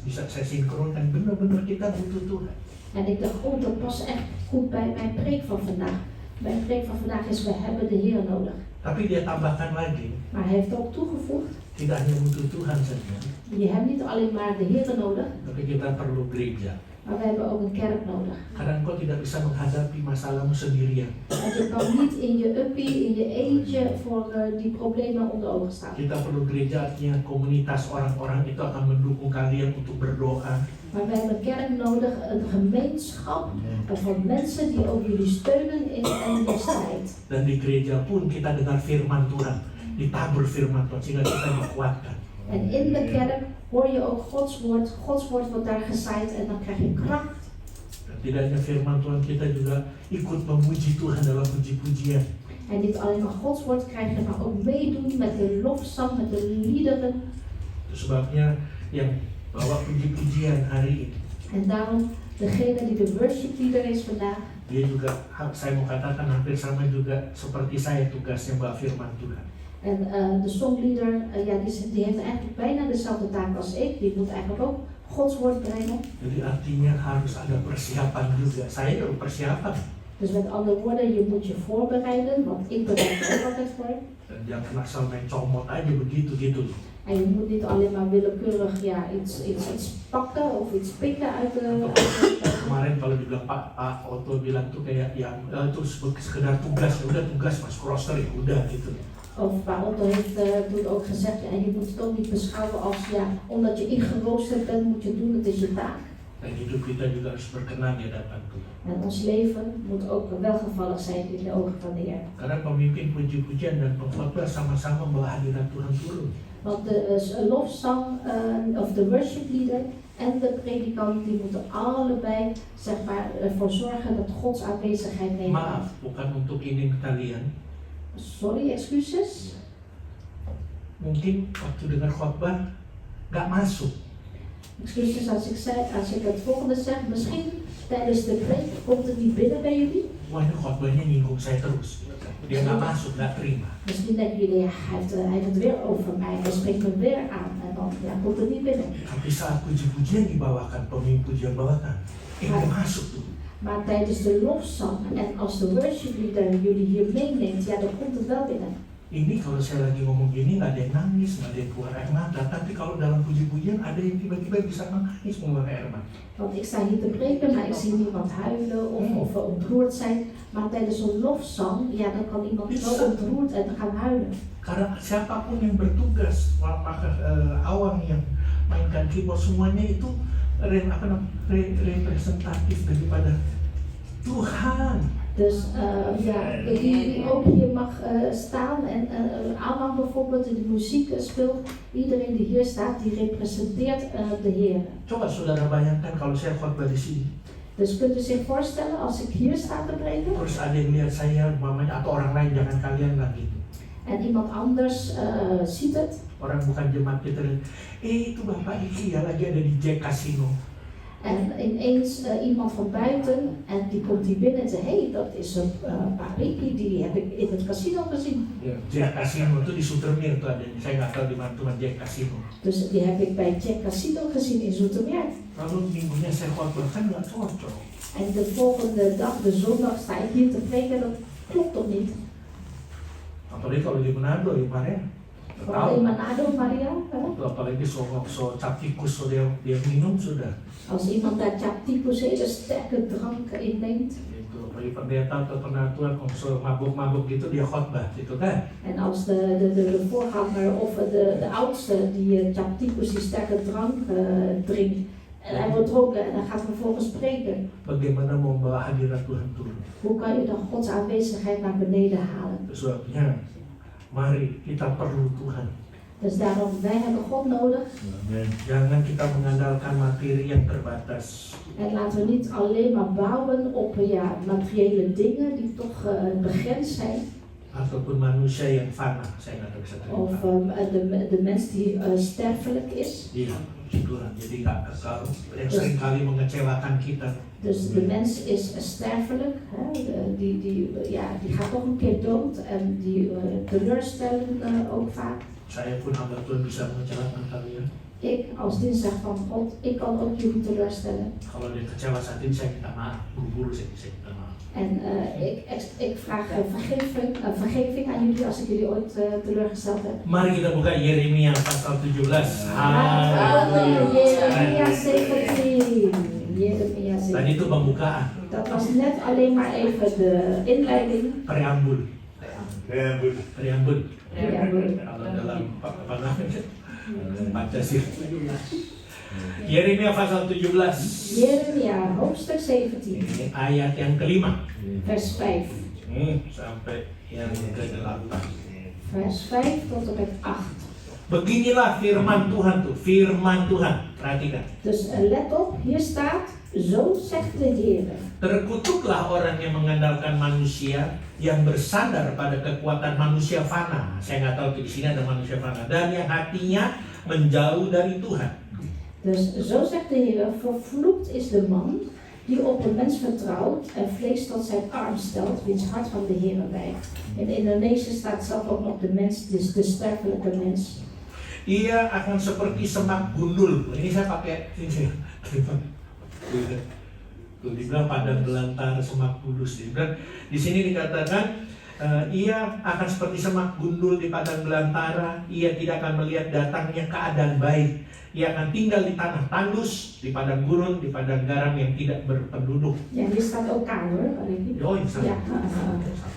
bisa saya sinkronkan, benar-benar kita butuh Tuhan. En ik dacht, oh, dat past echt goed bij mijn preek van vandaag. Mijn preek van vandaag is, we hebben de Heer nodig. Tapi dia tambahkan lagi, Maar hij heeft ook toegevoegd, tidak hanya butuh Tuhan saja, je hebt niet alleen maar de Heer nodig, tapi kita perlu gereja. maar we hebben ook een kerk nodig. Karena engkau tidak bisa menghadapi masalahmu sendirian. Want je kan niet in je uppie, in je eentje voor die problemen onder ogen staan. Kita perlu gereja, artinya komunitas orang-orang itu akan mendukung kalian untuk berdoa. Maar we hebben een kerk nodig, een gemeenschap van mensen die ook jullie steunen in de strijd. Dan di gereja pun kita dengar firman Tuhan, ditabur firman Tuhan sehingga kita dikuatkan. En in de kerk hoor je ook Gods woord wordt daar gezaaid en dan krijg je kracht. Dan tidak hanya firman Tuhan, kita juga ikut memuji Tuhan dalam puji-pujian. En niet alleen maar Gods woord krijgen, maar ook meedoen met de lofzang, met de liederen. Itu sebabnya yang bawa puji-pujian hari ini, En daarom, degene die de worship leader is vandaag, dia juga, saya mau katakan hampir sama juga seperti saya tugasnya bawa firman Tuhan. en de songleader, ja, die heeft eigenlijk bijna dezelfde taak als ik. Die moet eigenlijk ook Gods woord brengen. Jadi artinya harus ada persiapan juga. Saya perlu persiapan. Dus met andere woorden, je moet je voorbereiden, want ik bereid me ook altijd voor. Dan jangan asal main comot aja begitu gitu. En je moet niet alleen maar willekeurig ja, iets pakken of iets pikken uit de... Kemarin kalau dibilang Pak Otto bilang tuh kayak yang itu sekedar tugas, ya udah tugas mas roster ya udah gitu. Of Pak Otto heeft toen ook gezegd, ja, je moet het ook niet beschouwen als, ja, omdat je ingeroosterd bent, moet je doen, het is je taak. Dan hidup kita juga harus berkenan di hadapan Tuhan. En ons leven moet ook welgevallig zijn in de ogen van de Heer. Karena pemimpin puji-pujian dan pengkhotbah sama-sama membawa hadirat Tuhan turun. Want de lofzang of de worship leader en de predikant, die moeten allebei, zeg maar, ervoor zorgen dat Gods aanwezigheid neemt. Maaf, bukan untuk ini kalian. Sorry, excuses. Mungkin waktu dengar khotbah nggak masuk. Excuses als ik het volgende zeg. Misschien tijdens de preek komt het niet binnen bij jullie. Wah ini khotbahnya nyinggung saya terus. Dia nggak masuk, nggak terima. Misschien denken jullie, ja, hij heeft het weer over mij. Hij spreekt me weer aan. En dan ja, komt het niet binnen. Tapi saat puji-pujian dibawakan, pemimpin pujian bawakan, nggak masuk tuh. Maar tijdens de lofzang en als de worship leader jullie hier meeneemt, ja, dan komt het wel binnen. Ini kalau saya lagi ngomong gini nggak ada yang nangis, nggak ada yang keluar air mata. Tapi kalau dalam puji-pujian ada yang tiba-tiba bisa menangis mengeluarkan air mata. Want ik sta hier te preken, maar ik zie niemand huilen of ontroerd zijn. Maar tijdens een lofzang, ja, dan kan iemand wel ontroerd en gaan huilen. Karena siapapun yang bertugas, maka awam yang mainkan keyboard semuanya itu representatif daripada Tuhan. Dus ja, die ook hier mag staan en Aman bijvoorbeeld die de muziek speelt, iedereen die hier staat, die representeert de Heer. Coba saudara bayangkan kalau saya khotbah di sini. Dus kunt u zich voorstellen als ik hier sta te preken Terus ada yang lihat saya, mamanya atau orang lain, jangan kalian lah gitu. en iemand anders ziet het. Orang bukan jemaat kita lihat, itu Bapak Iki ya lagi ada di Jack Casino. En ineens iemand van buiten en die komt hier binnen en zegt, hey, dat is een Pariki, die heb ik in het casino gezien. Ya, Jack Casino itu di Sutermeer tuh adanya, saya nggak tahu di mana tuh Jack Casino. Dus die heb ik bij Jack Casino gezien in Zoetermeer. Lalu minggunya saya khotbah kan nggak cocok. En de volgende dag, de zondag, sta ik hier te preken, dat klopt toch niet? Apalagi kalau di Manado ya Pak ya. Vooral in Manado, Maria. Apalagi so cap tikus so dia minum sudah. Als iemand daar chaptikus hele sterke drank inneemt. Itu apalagi pendeta atau penatua kalau so mabuk-mabuk gitu dia khotbah gitu kan. En als de voorganger of de oudste die chaptikus die sterke drank drinkt. En hij wordt dronken en hij gaat vervolgens spreken. Bagaimana membawa hadirat Tuhan turun? Hoe kan je dan Gods aanwezigheid naar beneden halen? Sebabnya, mari kita perlu Tuhan. Dus daarom, wij hebben God nodig. Jangan kita mengandalkan materi yang terbatas. En laten we niet alleen maar bouwen op materiële dingen die toch begrensd zijn. Ataupun manusia yang fana, saya nggak bisa Of terima. de mens die sterfelijk is. Iya, Tuhan. Jadi nggak kekal. Yang sering kali mengecewakan kita. Dus de mens is sterfelijk, hè? Die gaat toch een keer dood en die teleurstellen ook vaak. Saya pun hamba Tuhan bisa mengecewakan kalian. Ik als dienstig van God, ik kan ook jullie teleurstellen. Kalau dia kecewa saat ini saya minta maaf, buru-buru saya minta maaf. En ik vraag vergeving aan jullie als ik jullie ooit teleurgesteld heb. Mari kita buka Yeremia pasal 17. Jeremia 17. Jeremia 17. Tadi itu pembukaan, Dat was net alleen maar even de inleiding. preambul. Preambul. Preambul. Kalau dalam apa namanya? Pancasila. Yeremia pasal 17. Jeremia hoofdstuk 17, Ini ayat yang kelima. vers 5. Sampai yang ke-8. Vers 5 tot en met 8. Beginilah firman Tuhan tuh, firman Tuhan. Perhatikan. Dus let op, hier staat, zo zegt de Heer. Terkutuklah orang yang mengandalkan manusia, yang bersandar pada kekuatan manusia fana. Saya nggak tahu di sini ada manusia fana. Dan yang hatinya menjauh dari Tuhan. Dus zo zegt de Heer, vervloekt is de man die op een mens vertrouwt en vlees tot zijn arm stelt, wiens hart van de Heer wijkt. In Indonesië staat zelf ook nog de mens, dus de sterfelijke mens. Ia akan seperti semak gundul. Ini saya pakai ini. Tuh dibilang padang belantara semak bulus. Di sini dikatakan ia akan seperti semak gundul di padang belantara. Ia tidak akan melihat datangnya keadaan baik. Ia akan tinggal di tanah tandus, di padang gurun, di padang garam yang tidak berpenduduk. Ja, hier staat ook aan hoor. Oh, yang sama. Ja.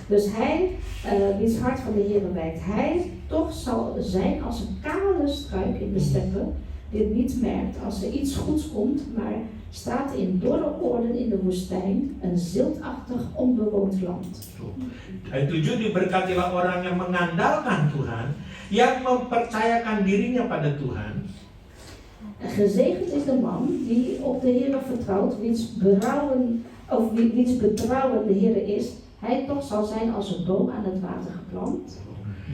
Dus hij, wiens hart van de Heer wijkt, hij toch zal zijn als een kale struik in de steppen, die het niet merkt als er iets goeds komt, maar staat in dorre oorden in de woestijn, een ziltachtig onbewoond land. Ayat 7, diberkatilah orang yang mengandalkan Tuhan, yang mempercayakan dirinya pada Tuhan. Gezegend is de man die op de Heer vertrouwt, wiens betrouwen de Heer is. Hij toch zal zijn als een boom aan het water geplant.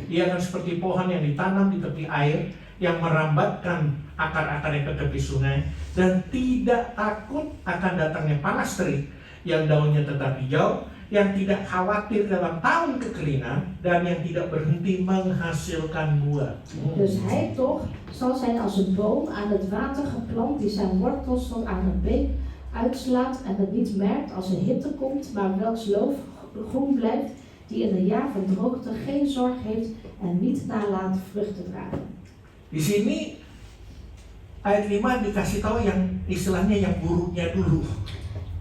Ia akan seperti pohon yang ditanam di tepi air, yang merambatkan akar-akarnya ke tepi sungai, dan tidak takut akan datangnya panas terik, yang daunnya tetap hijau, yang tidak khawatir dalam tahun kekeringan, dan yang tidak berhenti menghasilkan buah. Dus hij toch zal zijn als een boom aan het water geplant, die zijn wortels tot aan een beek uitslaat en het niet merkt als er hitte komt, maar welks loof groen blijft, die in een jaar van droogte geen zorg heeft en niet nalaat vrucht te dragen. Di sini ayat 5 dikasih tahu yang istilahnya yang buruknya dulu.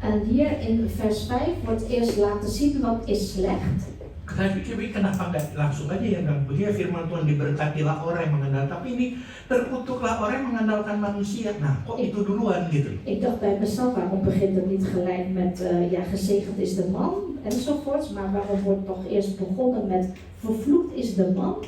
En hier in vers 5 wordt eerst laten zien wat is slecht. Saya pikir kenapa nggak langsung aja yang bilang begini, firman Tuhan diberkatilah orang yang mengandalkan, tapi ini terkutuklah orang yang mengandalkan manusia. Nah, kok itu duluan gitu? Ik dacht bij mezelf, waarom begint het niet gelijk met gezegend is de man enzovoorts, maar waarom wordt toch eerst begonnen met vervloekt is de man?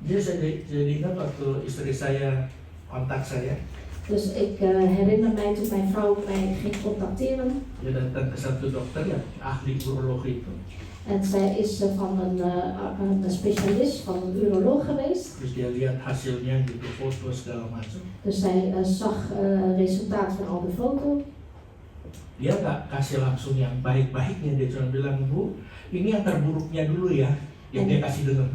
Jadi saya jadi ingat waktu istri saya kontak saya. Dus ik herinner mij toen mijn vrouw mij ging contacteren. Dia datang ke satu dokter yang ahli urologi itu. En zij is van een specialist, van een uroloog geweest. Terus dia lihat hasilnya gitu, foto segala macam. Dus zij zag resultaat van al de foto. Dia nggak kasih langsung yang baik-baiknya, dia cuma bilang, Bu, ini yang terburuknya dulu ya. Yang dia kasih dengan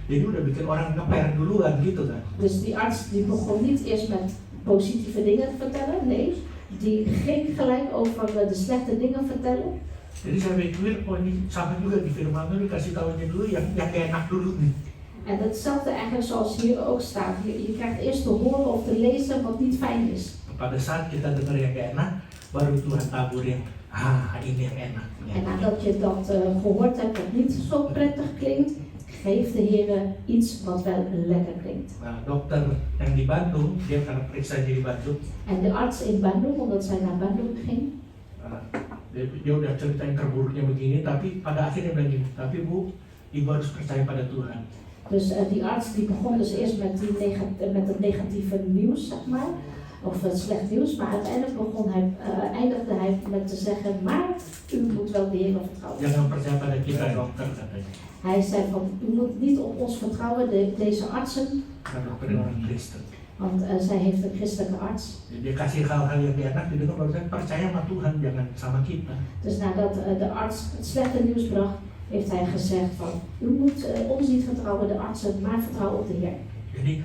jadi udah bikin orang ngeper duluan gitu kan. Dus die arts die begon niet eerst met positieve dingen te vertellen, nee. Die ging gelijk over de slechte dingen vertellen. Jadi saya pikir, oh ini sama juga di firman itu dikasih tahunya dulu yang enak dulu nih. En hetzelfde eigenlijk zoals hier ook staat. Je krijgt eerst te horen of te lezen wat niet fijn is. Pada saat kita dengar yang gak enak, baru Tuhan tabur yang ini yang enak. En nadat je dat gehoord hebt wat niet zo prettig klinkt, geeft de Heer iets wat wel lekker klinkt. Nah, dokter yang di Bandung, dia karena periksa di Bandung. En de arts in Bandung, omdat zij naar Bandung ging. Dia udah cerita yang terburuknya begini, tapi pada akhirnya bilang gini, tapi Bu, Ibu harus percaya pada Tuhan. Dus die arts die begon dus eerst met, met het negatieve nieuws, zeg maar, of het slecht nieuws, maar uiteindelijk eindigde hij met te zeggen, maar u moet wel de Heer vertrouwen. Jangan percaya pada kita dokter katanya. Hij zei van, u moet niet op ons vertrouwen, deze artsen, Karena dokter orang Kristen. want zij heeft een christelijke arts. Dia kasih hal-hal yang enak, dia dengar barusan percaya sama Tuhan, jangan sama kita. Dus nadat de arts het slechte nieuws bracht, heeft hij gezegd van, u moet ons niet vertrouwen, de artsen, maar vertrouwen op de Heer. Jadi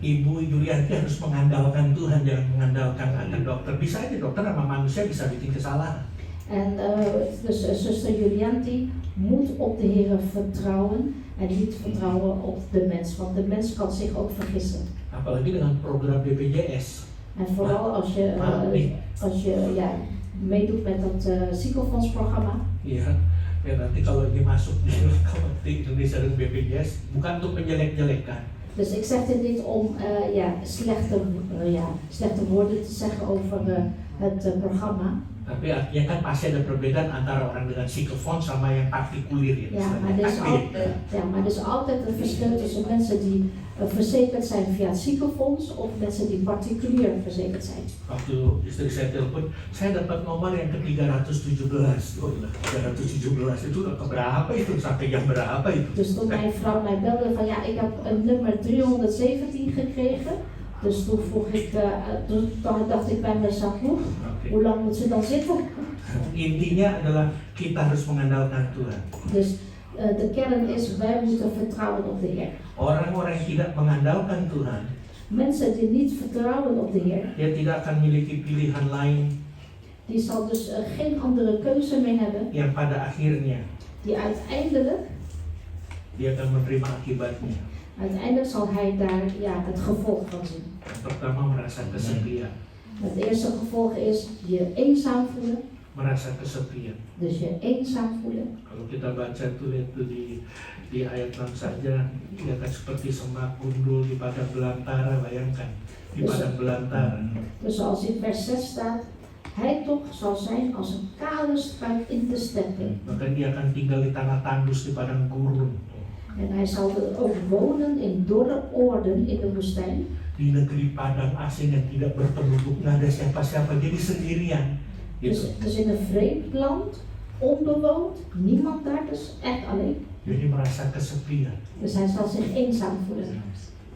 Ibu Yulianti harus mengandalkan Tuhan, jangan mengandalkan anak dokter. Bisa aja dokter sama manusia bisa bikin kesalahan. En dus zuster Julianti moet op de Heer vertrouwen en niet vertrouwen op de mens, want de mens kan zich ook vergissen. Apalagi dengan program BPJS. En vooral als je meedoet met dat ziekenfondsprogramma. Iya, ya nanti kalau dia masuk di Indonesia dengan BPJS, bukan untuk menjelek-jelekan. Dus ik zeg dit niet om slechte woorden te zeggen over het programma. Tapi artinya kan pasti ada perbedaan antara orang dengan ziekenfonds sama yang partikulier ya. Ja, maar er is altijd een verschil tussen mensen die verzekerd zijn via het ziekenfonds of mensen die particulier verzekerd zijn. Waktu istri saya telepon, saya dapat nomor yang ke 317. Oh, 317 itu keberapa itu? Sampai jam berapa itu? Dus toen mijn vrouw mij belde van ja, ik heb een nummer 317 gekregen. Dus toen toen dacht ik bij mezelf, hoe lang moet ze dan zitten? Intinya adalah kita harus mengandalkan Tuhan. Dus de kern is, wij moeten vertrouwen op de Heer. Orang-orang yang tidak mengandalkan Tuhan, Mensen die niet vertrouwen op de Heer, dia tidak akan memiliki pilihan lain die zal dus geen andere keuze meer hebben, yang pada akhirnya die uiteindelijk dia akan menerima akibatnya. Uiteindelijk zal hij daar het gevolg van zien. Yang pertama merasa kesepian. Het eerste gevolg is je eenzaam voelen. Merasa kesepian. Dus je eenzaam voelen. Kalau kita baca tuh itu di ayat 6 saja, dia akan seperti semak gundul di padang belantara, bayangkan di padang belantara. Dus zoals in vers 6 staat, hij toch zal zijn als een kale struik in de steppen. Bahkan dia akan tinggal di tanah tandus di padang gurun. En hij zal ook wonen in dorre oorden in de woestijn. Di negeri padang asing yang tidak berpenduduk, nggak ada siapa-siapa, jadi sendirian. Dus in een vreemd land, onbewoond, niemand daar, dus echt alleen. Jadi merasa kesepian. Dus hij zal zich eenzaam voelen.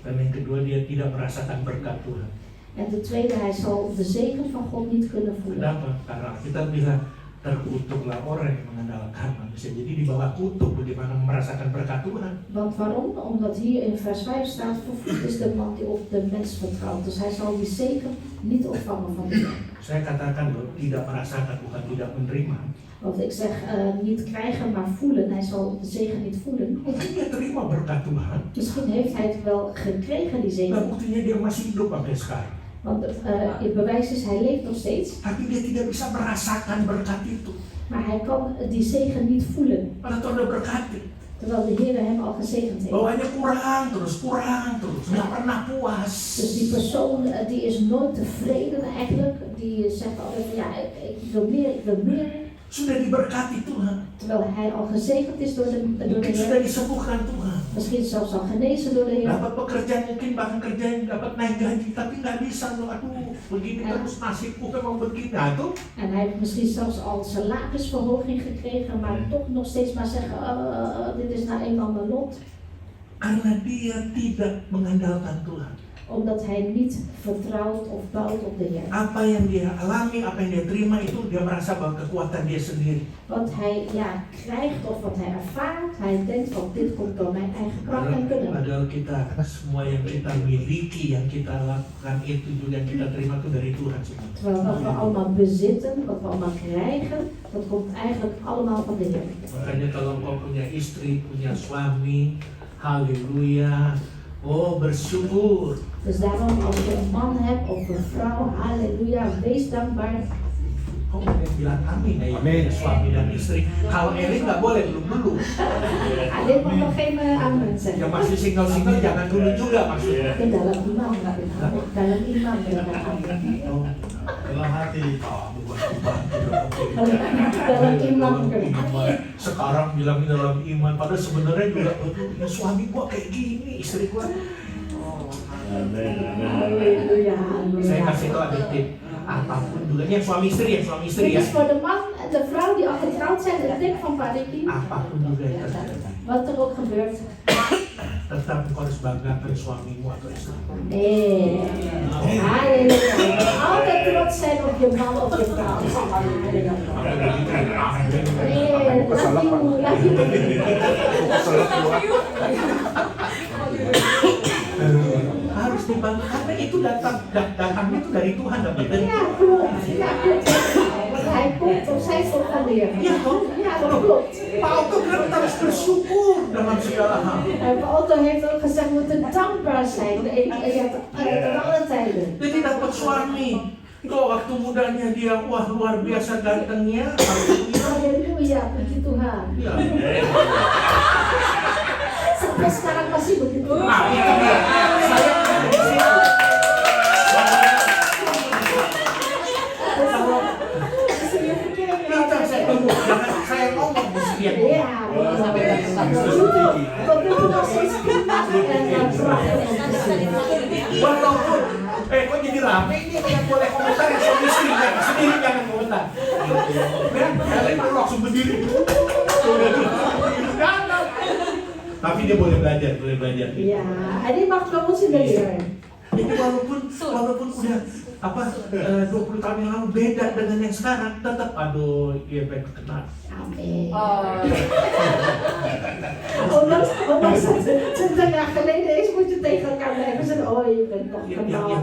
Dan yang kedua, dia tidak merasakan berkat Tuhan. En ten tweede, hij zal de zegen van God niet kunnen voelen. Kenapa? Karena kita bilang terkutuklah orang yang mengandalkan manusia. Jadi di bawah kutuk bagaimana merasakan berkat Tuhan. Want waarom? Omdat hier in vers 5 staat, vervloekt is de man die op de mens vertrouwt. Dus hij zal die zegen niet ontvangen van de Heer. Saya katakan loh, tidak merasakan, bukan tidak menerima. Want ik zeg niet krijgen, maar voelen. Hij zal de zegen niet voelen. Mungkin dia terima berkat Tuhan. Misschien heeft hij het wel gekregen, die Nah, zegen. buktinya dia masih hidup sampai sekarang. Want het bewijs is, hij leeft nog steeds. Tapi dia tidak bisa merasakan berkat itu. Maar hij kan die zegen niet voelen. Padahal Tuhan udah berkati. Terwijl de Heer hem al gezegend heeft. Bawaannya kurang terus, nggak pernah puas. Dus die persoon die is nooit tevreden eigenlijk. Die zegt altijd, ja, ik wil meer, ik wil meer. Sudah diberkati Tuhan. Terwijl hij al gezegend is door de Mungkin sudah Heer. disembuhkan Tuhan. Misschien zelfs al genezen door de Heer. Dapat pekerjaan, mungkin bahkan kerjaan dapat naik gaji, tapi nggak bisa loh. Aduh, begini terus nasibku memang begini. Nah, itu En hij heeft misschien zelfs al salarisverhoging gekregen, maar toch nog steeds maar zeggen, dit is nou eenmaal mijn lot. karena dia tidak mengandalkan Tuhan. Omdat hij niet vertrouwt of bouwt op de Heer. Apa yang dia alami, apa yang dia terima itu dia merasa bahwa kekuatan dia sendiri. Wat hij krijgt of wat hij ervaart, hij denkt van dit komt door mijn eigen kracht en kunnen. Padahal kita semua yang kita miliki, yang kita lakukan itu juga yang kita terima itu dari Tuhan semua. Terwijl wat we allemaal bezitten, wat we allemaal krijgen, dat komt eigenlijk allemaal van de Heer. Makanya kalau engkau punya istri, punya suami, haleluya, oh bersyukur. Dus daarom als je een man hebt of een vrouw, halleluja, wees dankbaar. Kok yang bilang amin ya, amin. Suami dan istri. Kalau Eli nggak boleh, belum dulu. Alleen mag nog geen amen zeggen. Yang masih single jangan dulu juga maksudnya. Dalam iman, dalam iman, dalam amen. Oh, dalam hati ubah. Dalam iman kan. Sekarang bilang dalam iman, padahal sebenarnya juga ya suami gua kayak gini, istri gua. Haleluya. Saya kasih tau ada tip, apapun juga yang suami istri ya. Dit is voor de man en de vrouw die al getrouwd zijn, de tip van Pak Ricky. Apapun juga yang terjadi, Wat er ook gebeurt. tetap engkau harus banggakan suamimu atau istri. Halleluja. Altijd trots zijn op je man of je vrouw. Harus dibanggakan karena itu datangnya itu dari Tuhan, tapi dari Ja, klopt. Ja, klopt. Want hij komt of zij komt van de Heer. ya toh. Ja, dat klopt. Pak Otto bilang kita harus bersyukur dalam segala hal. En Pak Otto heeft ook gezegd, we moeten dankbaar zijn ten alle tijden. Jadi dapat suami, kok waktu mudanya dia wah luar biasa gantengnya, Halleluja, puji Tuhan. ya. Sampai sekarang masih begitu. Nah itu dia. Saya saya tunggu, jangan saya ngomong mesti Ja, tot nu toe nog steeds prima en prachtig om te zien. walaupun kok jadi rame ini yang boleh komentar yang suami istri sendiri jangan komentar. Ya, kalian perlu langsung berdiri. Jangan. Tapi dia boleh belajar. Ja, en die mag van ons in de leer. Jadi walaupun udah 20 tahun yang lalu beda dengan yang sekarang, tetap aduh dia baik kenal. Amen. Ondanks dat het 20 jaar geleden is, moet je tegen elkaar blijven zeggen, oh je bent nog gedaan.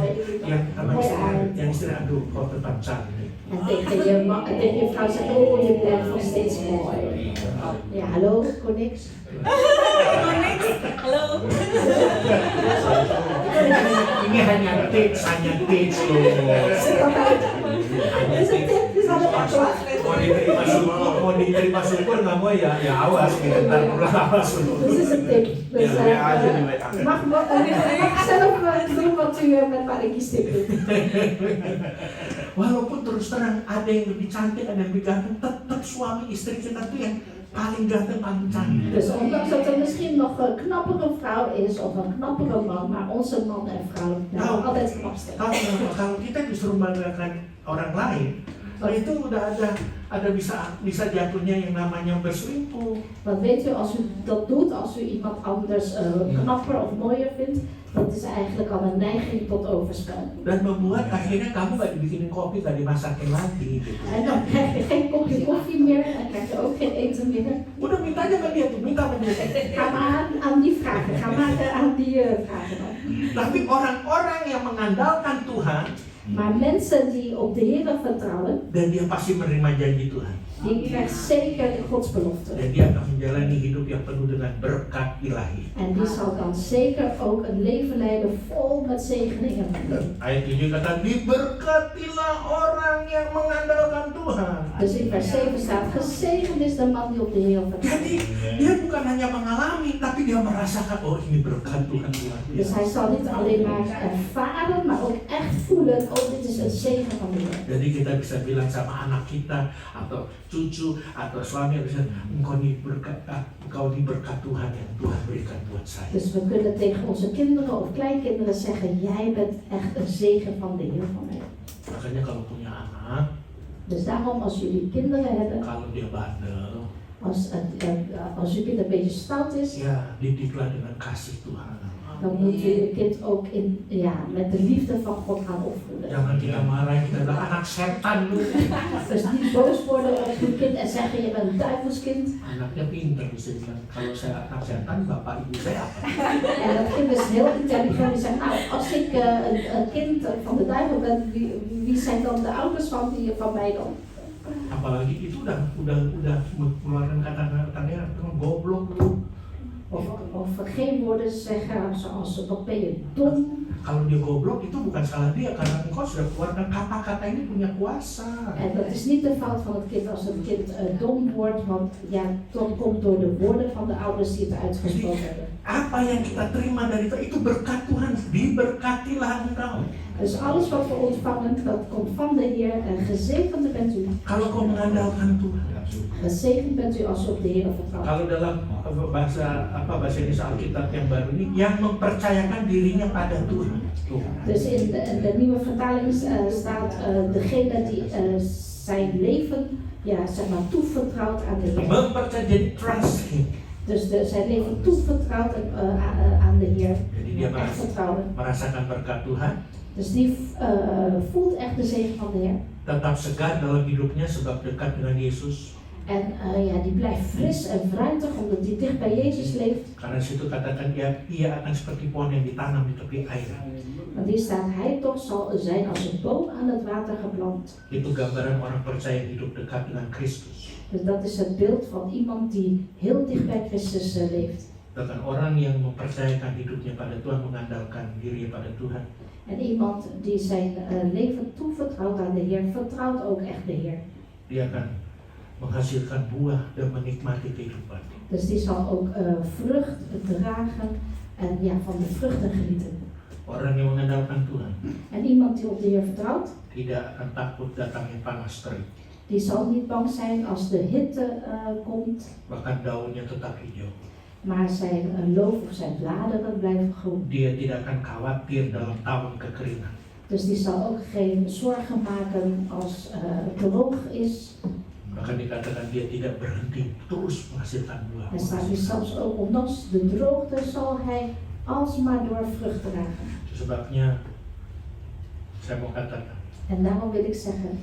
Yang istri aduh kau tetap cantik. En tegen je vrouw zeggen, oh je blijft nog steeds mooi. Ja, hallo, kon niks. Halo. Ini hanya tips loh. Mau diterima syukur nggak mau ya awas gitu, ntar pulang awas dulu. Dus is een tip. Dus mag zelf doen wat u met Pak Ricky tip doet. Walaupun terus terang ada yang lebih cantik, ada yang lebih ganteng, tetap suami istri kita tuh yang paling ganteng, paling cantik. Dus ondanks dat er misschien nog een knappere vrouw is of een knappere man, maar onze man en vrouw blijven altijd het knapste. Kalau kita disuruh membanggakan orang lain, itu udah ada bisa jatuhnya yang namanya berselingkuh. Want weet u, als u dat doet, als u iemand anders knapper of mooier vindt, dat is eigenlijk al een neiging tot overspel. Dan membuat akhirnya kamu gak dibikinin kopi, gak dimasakin lagi gitu. En dan krijg je geen kopje koffie meer en krijg je ook geen eten meer. Udah minta aja sama dia tuh, minta sama dia. Ga maar aan die vragen, ga maar aan die vragen dan. Tapi orang-orang yang mengandalkan Tuhan, Maar mensen die op de Heer vertrouwen, dan dia pasti menerima janji Tuhan. die krijgt zeker Gods belofte. Dan dia akan menjalani hidup yang penuh dengan berkat ilahi. En die zal dan zeker ook een leven leiden vol met zegeningen. Ayat 7 kata, diberkatilah orang yang mengandalkan Tuhan. Dus in vers 7 staat, gezegend is de man die op de Heer vertrouwt. Jadi dia bukan hanya mengalami, tapi dia merasakan, oh ini berkat Tuhan. Dus hij zal niet alleen maar ervaren, maar ook echt voelen, oh dit is een zegen van de Heer. Jadi kita bisa bilang sama anak kita atau cucu atau suami bisa, engkau diberkat Tuhan yang Tuhan berikan buat saya. Dus we kunnen tegen onze kinderen of kleinkinderen zeggen, jij bent echt een zegen van de Heer van mij. Makanya kalau punya anak, Dus daarom als jullie kinderen hebben, kalau dia bandel, als je kind een beetje stout is, ya didiklah dengan kasih Tuhan. dan moet je je kind ook met de liefde van God gaan opvoeden. Jangan kita marahin, kita bilang anak setan lu. Dus niet boos worden op je kind en zeggen je bent een duivelskind. Anaknya pinter bisa bilang, kalau saya anak setan, bapak ibu saya apa? En dat kind is heel intelligent. Die zegt, nou, als ik een kind van de duivel ben, wie zijn dan de ouders van mij dan? Apalagi itu udah mengeluarkan kata-kata negatif, goblok lu. Of geen woorden zeggen zoals wat ben je dom. kalau dia goblok itu bukan salah dia, karena engkau sudah keluarkan kata-kata ini punya kuasa. En dat is niet de fout van het kind als het kind dom wordt, want ja, dat komt door de woorden van de ouders die het uitgesproken hebben. Apa yang kita terima dari Tuhan itu berkat Tuhan, diberkatilah engkau. Dus alles wat we ontvangen, dat komt van de Heer en gezegend bent u. Kalau kau mengandalkan Tuhan. Gezegend bent u als u op de Heer vertrouwt. Kalau dalam bahasa Indonesia Alkitab yang baru ini, yang mempercayakan dirinya pada Tuhan. Tuh. Dus in de nieuwe vertaling staat degene die zijn leven, ja, zeg maar, toevertrouwt aan de Heer. Mempercayai, jadi trust Him. Dus zijn leven toevertrouwt aan de Heer. Jadi dia Echt vertrouwen. merasakan berkat Tuhan. Dus die voelt echt de zegen van de Heer. Tetap segar dalam hidupnya sebab dekat dengan Yesus. En ja, die blijft fris en fruitig omdat hij dicht bij Jezus leeft. Karena situ katakan ia akan seperti pohon yang ditanam di tepi air. Want hier staat, hij toch zal zijn als een boom aan het water geplant. Itu gambaran orang percaya hidup dekat dengan Kristus. Dus dat is het beeld van iemand die heel dicht bij Christus leeft. Bahkan orang yang mempercayakan hidupnya pada Tuhan, mengandalkan dirinya pada Tuhan. En iemand die zijn leven toevertrouwt aan de Heer, vertrouwt ook echt de Heer. Dia akan menghasilkan buah dan menikmati kehidupan. Dus die zal ook vrucht dragen en ja, van de vruchten genieten. Orang yang mengandalkan Tuhan En iemand die op de Heer vertrouwt, tidak akan takut datangnya panas terik. die zal niet bang zijn als de hitte komt, Bahkan daunnya tetap hijau. maar zijn loof of zijn bladeren blijven groen. Dia tidak akan khawatir dalam tahun kekeringan. Dus die zal ook geen zorgen maken als het droog is. Bahkan dikatakan dia tidak berhenti terus menghasilkan buah. En staat hier zelfs ook, ondanks de droogte zal hij alsmaar door vrucht dragen. Sebabnya saya mau katakan, En daarom wil ik zeggen,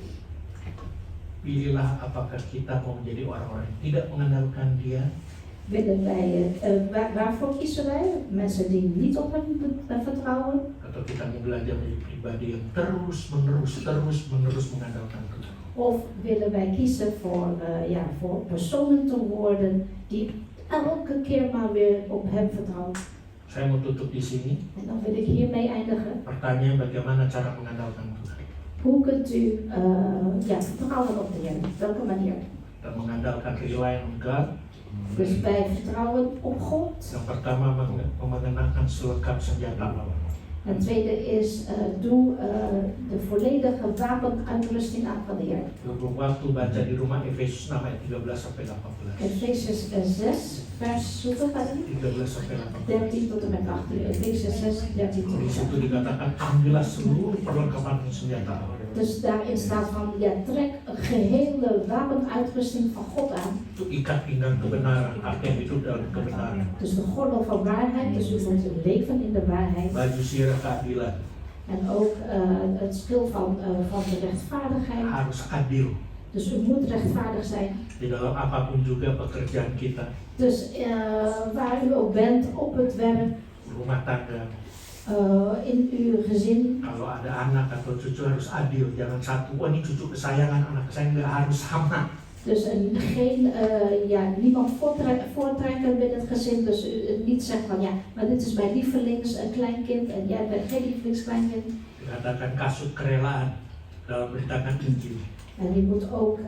pilihlah apakah kita mau menjadi orang-orang yang tidak mengandalkan Dia, willen wij, waarvoor kiezen wij? Mensen die niet op hem vertrouwen? atau kita mau belajar menjadi pribadi yang terus-menerus mengandalkan Tuhan. Of willen wij kiezen voor personen te worden die elke keer maar weer op hem vertrouwen? Saya mau tutup di sini. En dan wil ik hiermee eindigen. Pertanyaan, bagaimana cara mengandalkan Tuhan? Hoe kunt u vertrouwen op de Heer? Op welke manier? Dan mengandalkan rely on God. Dus wij vertrouwen op God. Yang pertama mengenakan selengkap senjata Allah. En het tweede is, doe de volledige wapenuitrusting aan van de Heer. Berhubung waktu, baca di rumah Efesus 6 ayat 13 sampai 18. Efesius 6 vers hoeveel tadi? 13 sampai 18. 13 tot en met 18. Efesius 6, 13 tot Di en situ met 18. dikatakan ambillah seluruh perlengkapan senjata Allah. Dus daarin staat van, ja, trek een gehele wapenuitrusting van God aan. Itu ikat pinggang kebenaran, artinya hidup dalam kebenaran. Dus de gordel van waarheid, dus u moet leven in de waarheid. Baju sirah keadilan, En ook het schild van de rechtvaardigheid. harus adil Dus u moet rechtvaardig zijn. di dalam apapun juga pekerjaan kita, Dus waar u ook bent, op het werk, rumah tangga. in uw gezin. Kalau ada anak atau cucu harus adil, jangan satu, oh ini cucu kesayangan anak saya, nggak harus sama. Dus niemand voortrekken binnen het gezin. Dus niet zeggen van ja, maar dit is mijn lievelings kleinkind en jij bent geen lievelingskleinkind. Dikatakan kasut kerelaan dalam beritakan Injil. En je moet ook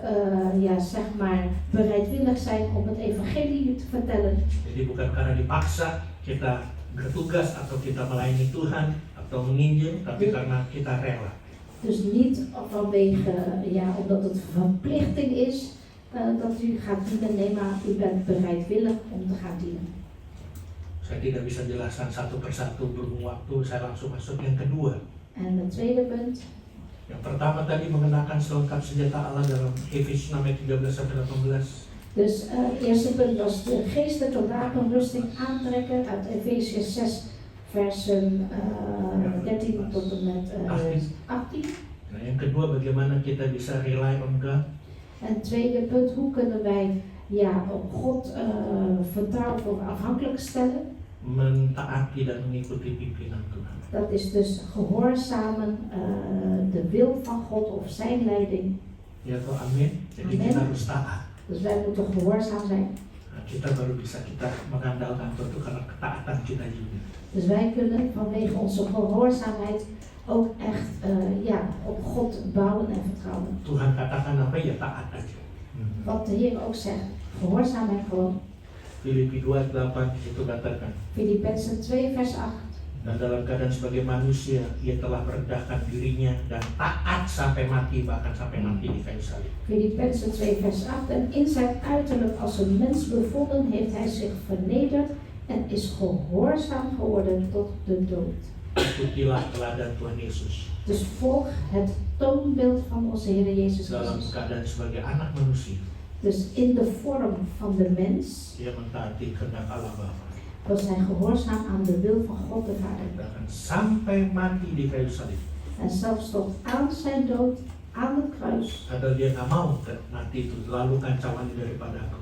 zeg maar bereidwillig zijn om het evangelie te vertellen. Jadi bukan karena dipaksa kita bertugas atau kita melayani Tuhan atau menginjil, tapi karena kita rela. Dus niet vanwege, omdat het verplichting is dat u gaat dienen. Nee, maar u bent bereidwillig om te gaan dienen. Saya tidak bisa jelaskan satu persatu berhubung waktu, saya langsung masuk yang kedua. En het tweede punt. Yang pertama tadi mengenakan selengkap senjata Allah dalam Efesus 6 ayat 13 sampai 18. Dus het eerste punt was de geestelijke wapenrusting aantrekken uit Efesius 6 versen 13 tot en met 18. Nah, yang kedua, bagaimana kita bisa rely on God? En het tweede punt, hoe kunnen wij op God vertrouwen of afhankelijk stellen? Mentaati dan mengikuti pimpinan Tuhan. Dat is dus gehoorzamen de wil van God of zijn leiding. Ya toh, amin. Jadi Amin. kita harus taat. Dus wij moeten gehoorzaam zijn. Nah, kita baru bisa kita mengandalkan Tuhan itu karena ketaatan kita juga. Dus wij kunnen vanwege onze gehoorzaamheid ook echt op God bouwen en vertrouwen. Tuhan katakan apa ya taat aja. Wat de Heer ook zegt, gehoorzaamheid gewoon. Filipi 2:8 itu katakan. Filippenzen 2 vers 8. Dan dalam keadaan sebagai manusia, ia telah merendahkan dirinya dan taat sampai mati, bahkan sampai mati di kayu salib. Filippenzen 2 vers 8. En in zijn uiterlijk als een mens bevonden heeft hij zich vernederd en is gehoorzaam geworden tot de dood. Ikutilah teladan Tuhan Yesus. Dus volg het toonbeeld van onze Heer Jezus Dalam Christus. keadaan sebagai anak manusia, Dus in de vorm van de mens ia mentaati kehendak Allah Bapa. was hij gehoorzaam aan de wil van God de Vader. Bahkan sampai mati di kayu salib. En zelfs tot aan zijn dood aan het kruis. Padahal dia nggak mau mati itu, lalu kacauan daripada aku.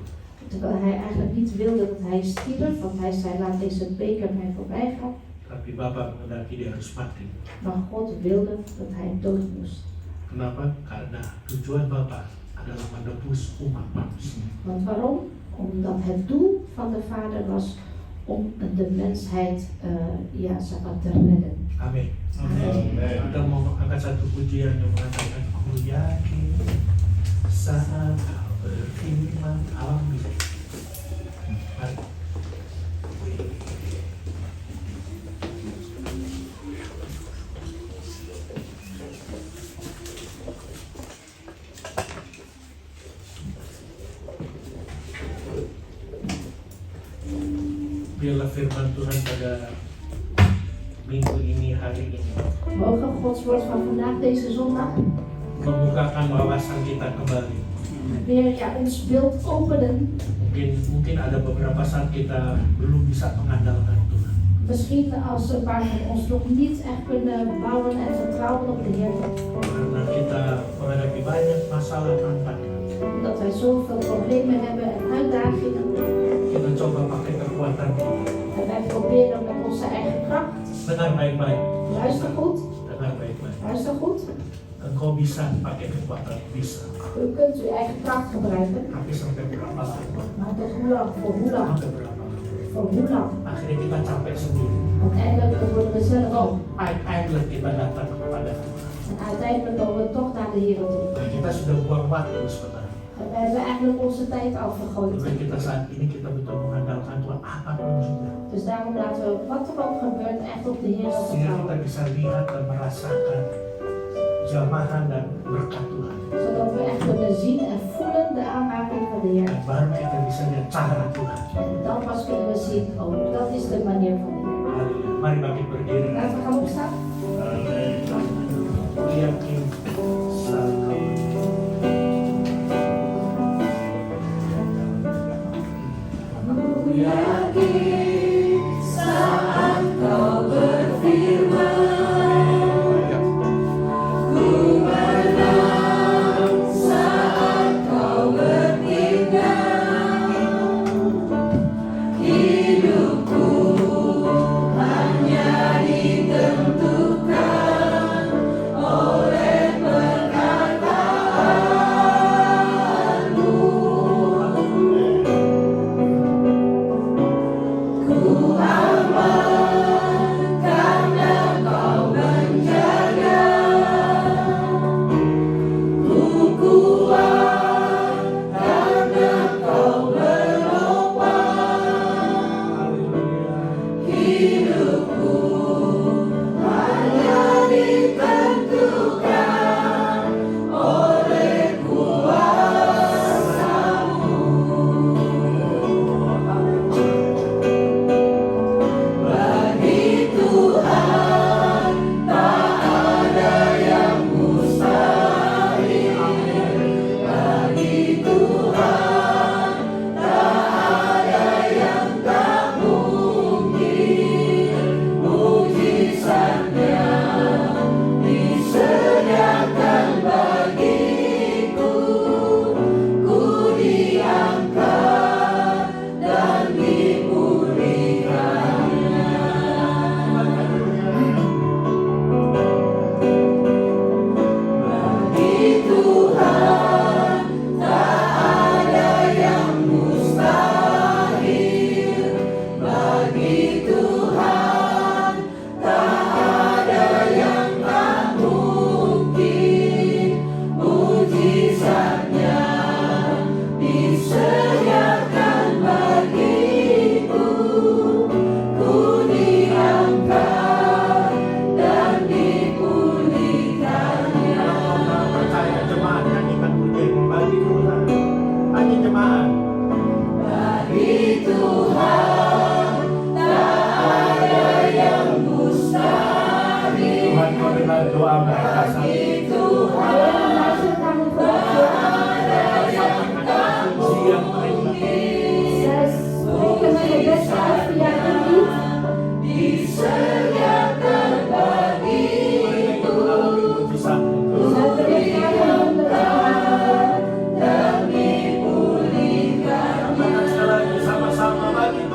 Terwijl hij eigenlijk niet wilde dat hij stierf, want hij zei laat deze beker mij voorbij gaan. Tapi Bapa menghendaki dia harus mati. Maar God wilde dat hij dood moest. Kenapa? Karena tujuan Bapa adalah menebus umat manusia. Want waarom? Omdat het doel van de Vader was om de mensheid te redden. Amin. Amin. Kita mau angkat satu pujian yang mengatakan aku yakin saat kau berfirman amin. Mari. Biarlah firman Tuhan pada minggu ini, hari ini, Mogen Gods woord van vandaag, deze zondag, membukakan wawasan kita kembali. weer ons beeld openen. Mungkin ada beberapa saat kita belum bisa mengandalkan Tuhan. Misschien als een paar van ons nog niet echt kunnen bouwen en vertrouwen op de Heer. Karena kita menghadapi banyak masalah tantangan. Omdat wij zoveel problemen hebben en uitdagingen. Kita coba pakai kekuatan kita. En wij proberen met onze eigen kracht. Dengar baik-baik. Luister goed. Dengar baik-baik. Luister goed. Engkau bisa pakai kekuatan, bisa. U kunt uw eigen kracht gebruiken. Tapi sampai berapa lama? Maar tot hoe lang? Voor hoe lang? Sampai berapa lama? Voor hoe lang? Akhirnya kita capek sendiri. Uiteindelijk worden we zelf ook. Eindelijk kita datang kepada Tuhan. En uiteindelijk komen we toch naar de Heer toe. Dan kita sudah buang waktu sebenarnya. En we hebben eigenlijk onze tijd al vergooid. Tapi kita saat ini kita betul mengandalkan Tuhan apapun juga. Dus daarom laten we wat er ook gebeurt echt op de Heer Sehingga kita vertrouwen. bisa lihat dan merasakan jamahan dan berkat Tuhan. Zodat we echt kunnen zien en voelen de aanraking van de Heer. Dan baru kita bisa lihat cara Tuhan. En dan pas kunnen we zien, oh, dat is de manier van de Heer. Haleluya. Mari bangkit berdiri. Laten we gaan opstaan. Aku yakin saat kau Aku yakin saat kau berfirman, ku menang saat kau bertindak. Hidupku hanya ditentukan oleh perkataanmu.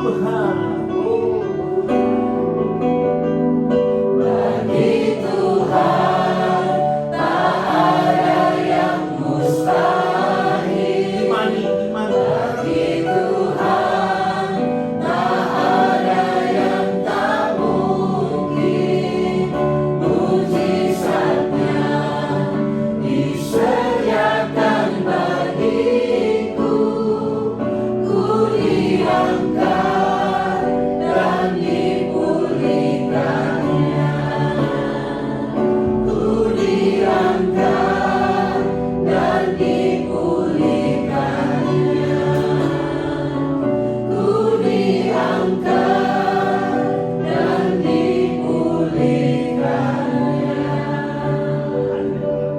Tuhan. Imani, imani.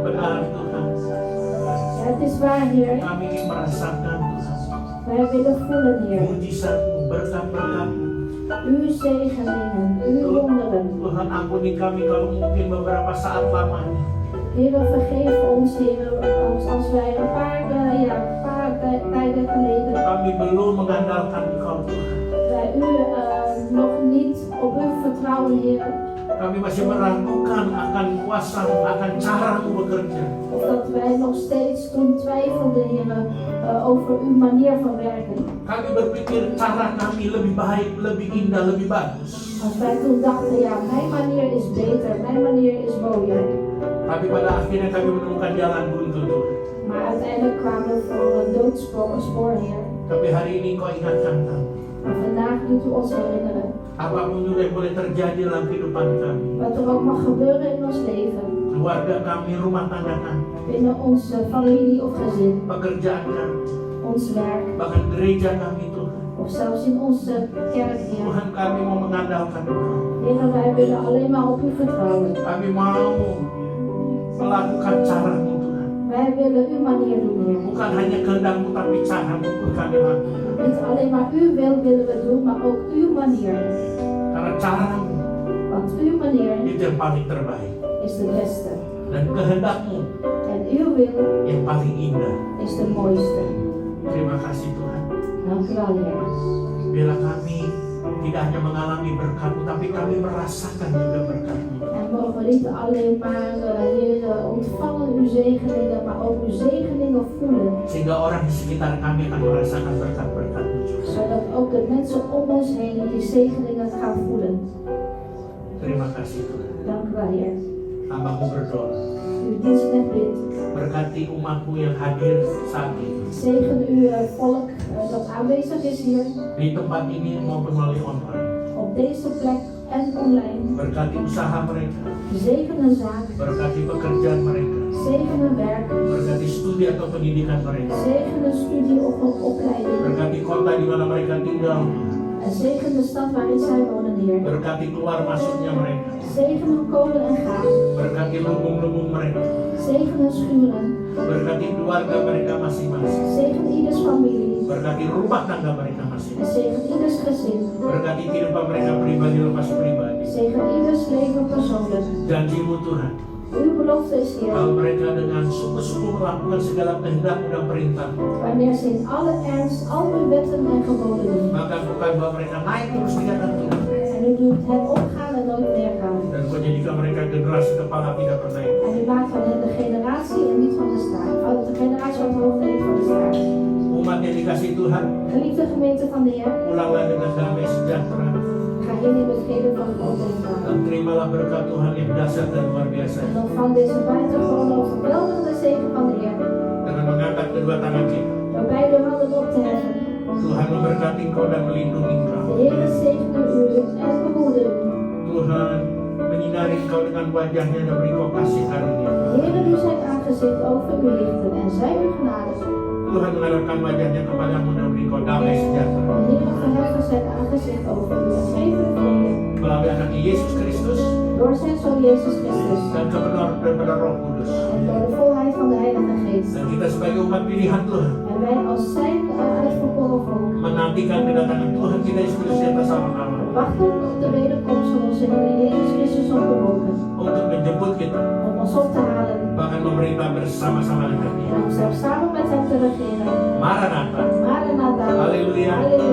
Benar Tuhan. Ja, het is waar, Heer. Kami ingin merasakan Tuhan. Wij willen voelen, Heer. Mujizat-Mu, berkat-berkat-Mu. Uw zegeningen, uw wonderen. Tuhan ampuni kami kalau mungkin beberapa saat lamanya Heer, vergeef ons, Heer, als wij een paar tijden geleden kami belum mengandalkan Engkau Tuhan. bij u nog niet op u vertrouwen, Heer. Kami masih meragukan akan kuasa, akan cara-Mu bekerja. Of dat wij nog steeds toen twijfelden, Heer, over uw manier van werken. Kami berpikir cara kami lebih baik, lebih indah, lebih bagus. Als wij toen dachten, ja, mijn manier is beter, mijn manier is mooier. Tapi pada akhirnya kami menemukan jalan buntu Tuhan. Maar uiteindelijk kwamen we voor een doodspoor, Heer. Tapi hari ini Kau ingatkan kami. Maar vandaag doet u ons herinneren. Apapun juga yang boleh terjadi dalam kehidupan kami. Wat er ook mag gebeuren in ons leven. Keluarga kami, rumah tangga kami, Binnen onze familie of gezin. pekerjaan kami, Ons werk. bahkan gereja kami Tuhan. Of zelfs in onze kerk, Heer. Tuhan kami mau mengandalkan Engkau. Heer, wij willen alleen maar op u vertrouwen. Kami mau melakukan cara-Mu Tuhan. Wij willen uw manier doen, Heer. Bukan hanya kehendak-Mu tapi cara-Mu pun kami lakukan. Niet alleen maar uw wil willen we doen, maar ook uw manier. Karena cara-Mu Want uw manier itu yang paling terbaik. is de beste. Dan kehendak-Mu En uw wil yang paling indah. is de mooiste. Terima kasih Tuhan. Dank u wel, Heer. Biarlah kami tidak hanya mengalami berkat-Mu, tapi kami merasakan juga berkat-Mu. En mogen we niet alleen maar, Heer, ontvangen uw zegeningen, maar ook uw zegeningen voelen. Sehingga orang di sekitar kami akan merasakan berkat-berkat-Mu juga. Zodat ook de mensen om ons heen die zegeningen gaan voelen. Terima kasih Tuhan. Dank u wel, Heer. Hamba-Mu berdoa. Uw dienstknecht bidt. Berkati umat-Mu yang hadir saat ini. Zegen uw volk dat aanwezig is hier. Di tempat ini maupun melalui online. Op deze plek en online. Berkati usaha mereka. Zegen hun zaak. Berkati pekerjaan mereka. Zegen hun werk. Berkati studi atau pendidikan mereka. Zegen hun studie of hun opleiding. Berkati kota di mana mereka tinggal. En zegen de stad waarin zij wonen, Heer. Berkati keluar masuknya mereka. Zegen hun komen en gaan. Berkati lubung-lubung mereka. Zegen hun schuren. Berkati keluarga mereka masing-masing. Zegen ieders familie. Berkati rumah tangga mereka En masing-masing. zegen ieders gezin. Berkati kehidupan mereka pribadi lepas pribadi. Zegen ieders leven persoonlijk. Janji-Mu Tuhan, Uw belofte is, Heer. kalau mereka dengan sungguh-sungguh melakukan segala kehendak-Mu dan perintah-Mu, Wanneer ze in alle ernst al uw wetten en geboden doen. maka bukan bahwa mereka naik terus tidak akan turun. En u doet het opgaan en nooit neergaan. Dan Kau jadikan mereka generasi kepala tidak pernah naik. En u maakt van hen de generatie en niet van de staart. Van de generatie van het hoofd en niet van de staart. Umat yang dikasih Tuhan, Geliefde gemeente van de Heer, pulanglah dengan damai sejahtera. ga heen in het vrede van God en Dan Vader. terimalah berkat Tuhan yang dahsyat dan luar biasa. En ontvang deze buitengewoon overweldigende zegen van de Heer. Dengan mengangkat kedua tangan kita, Waarbij de handen op te heffen. Tuhan memberkati Engkau dan melindungi Engkau. De Heer zegene u en behoede u. Tuhan menyinari Engkau dengan wajahnya dan beri Engkau kasih karunia. De Heer doet zijn aangezicht over u lichten en zij u genadig. Tuhan mengalirkan wajahnya kepadamu dan beri Engkau damai sejahtera. De Heer verheffen zijn aangezicht over u en geef u vrede. Melalui anaknya Yesus Kristus Door zijn Zoon Jezus Christus. dan kebenaran daripada Roh Kudus. En door de volheid van de Heilige Geest. Dan kita sebagai umat pilihan Tuhan En wij als zijn uitverkoren volk menantikan kedatangan Tuhan kita Yesus Kristus di atas sama-sama wachten op de wederkomst van onze Heer Jezus Christus op de wolken. untuk menjemput kita, Om ons op te halen. bahkan memerintah bersama-sama dengan Dia. En om zelfs samen met hem te regeren. Maranatha. Maranatha. Haleluya. Halleluja.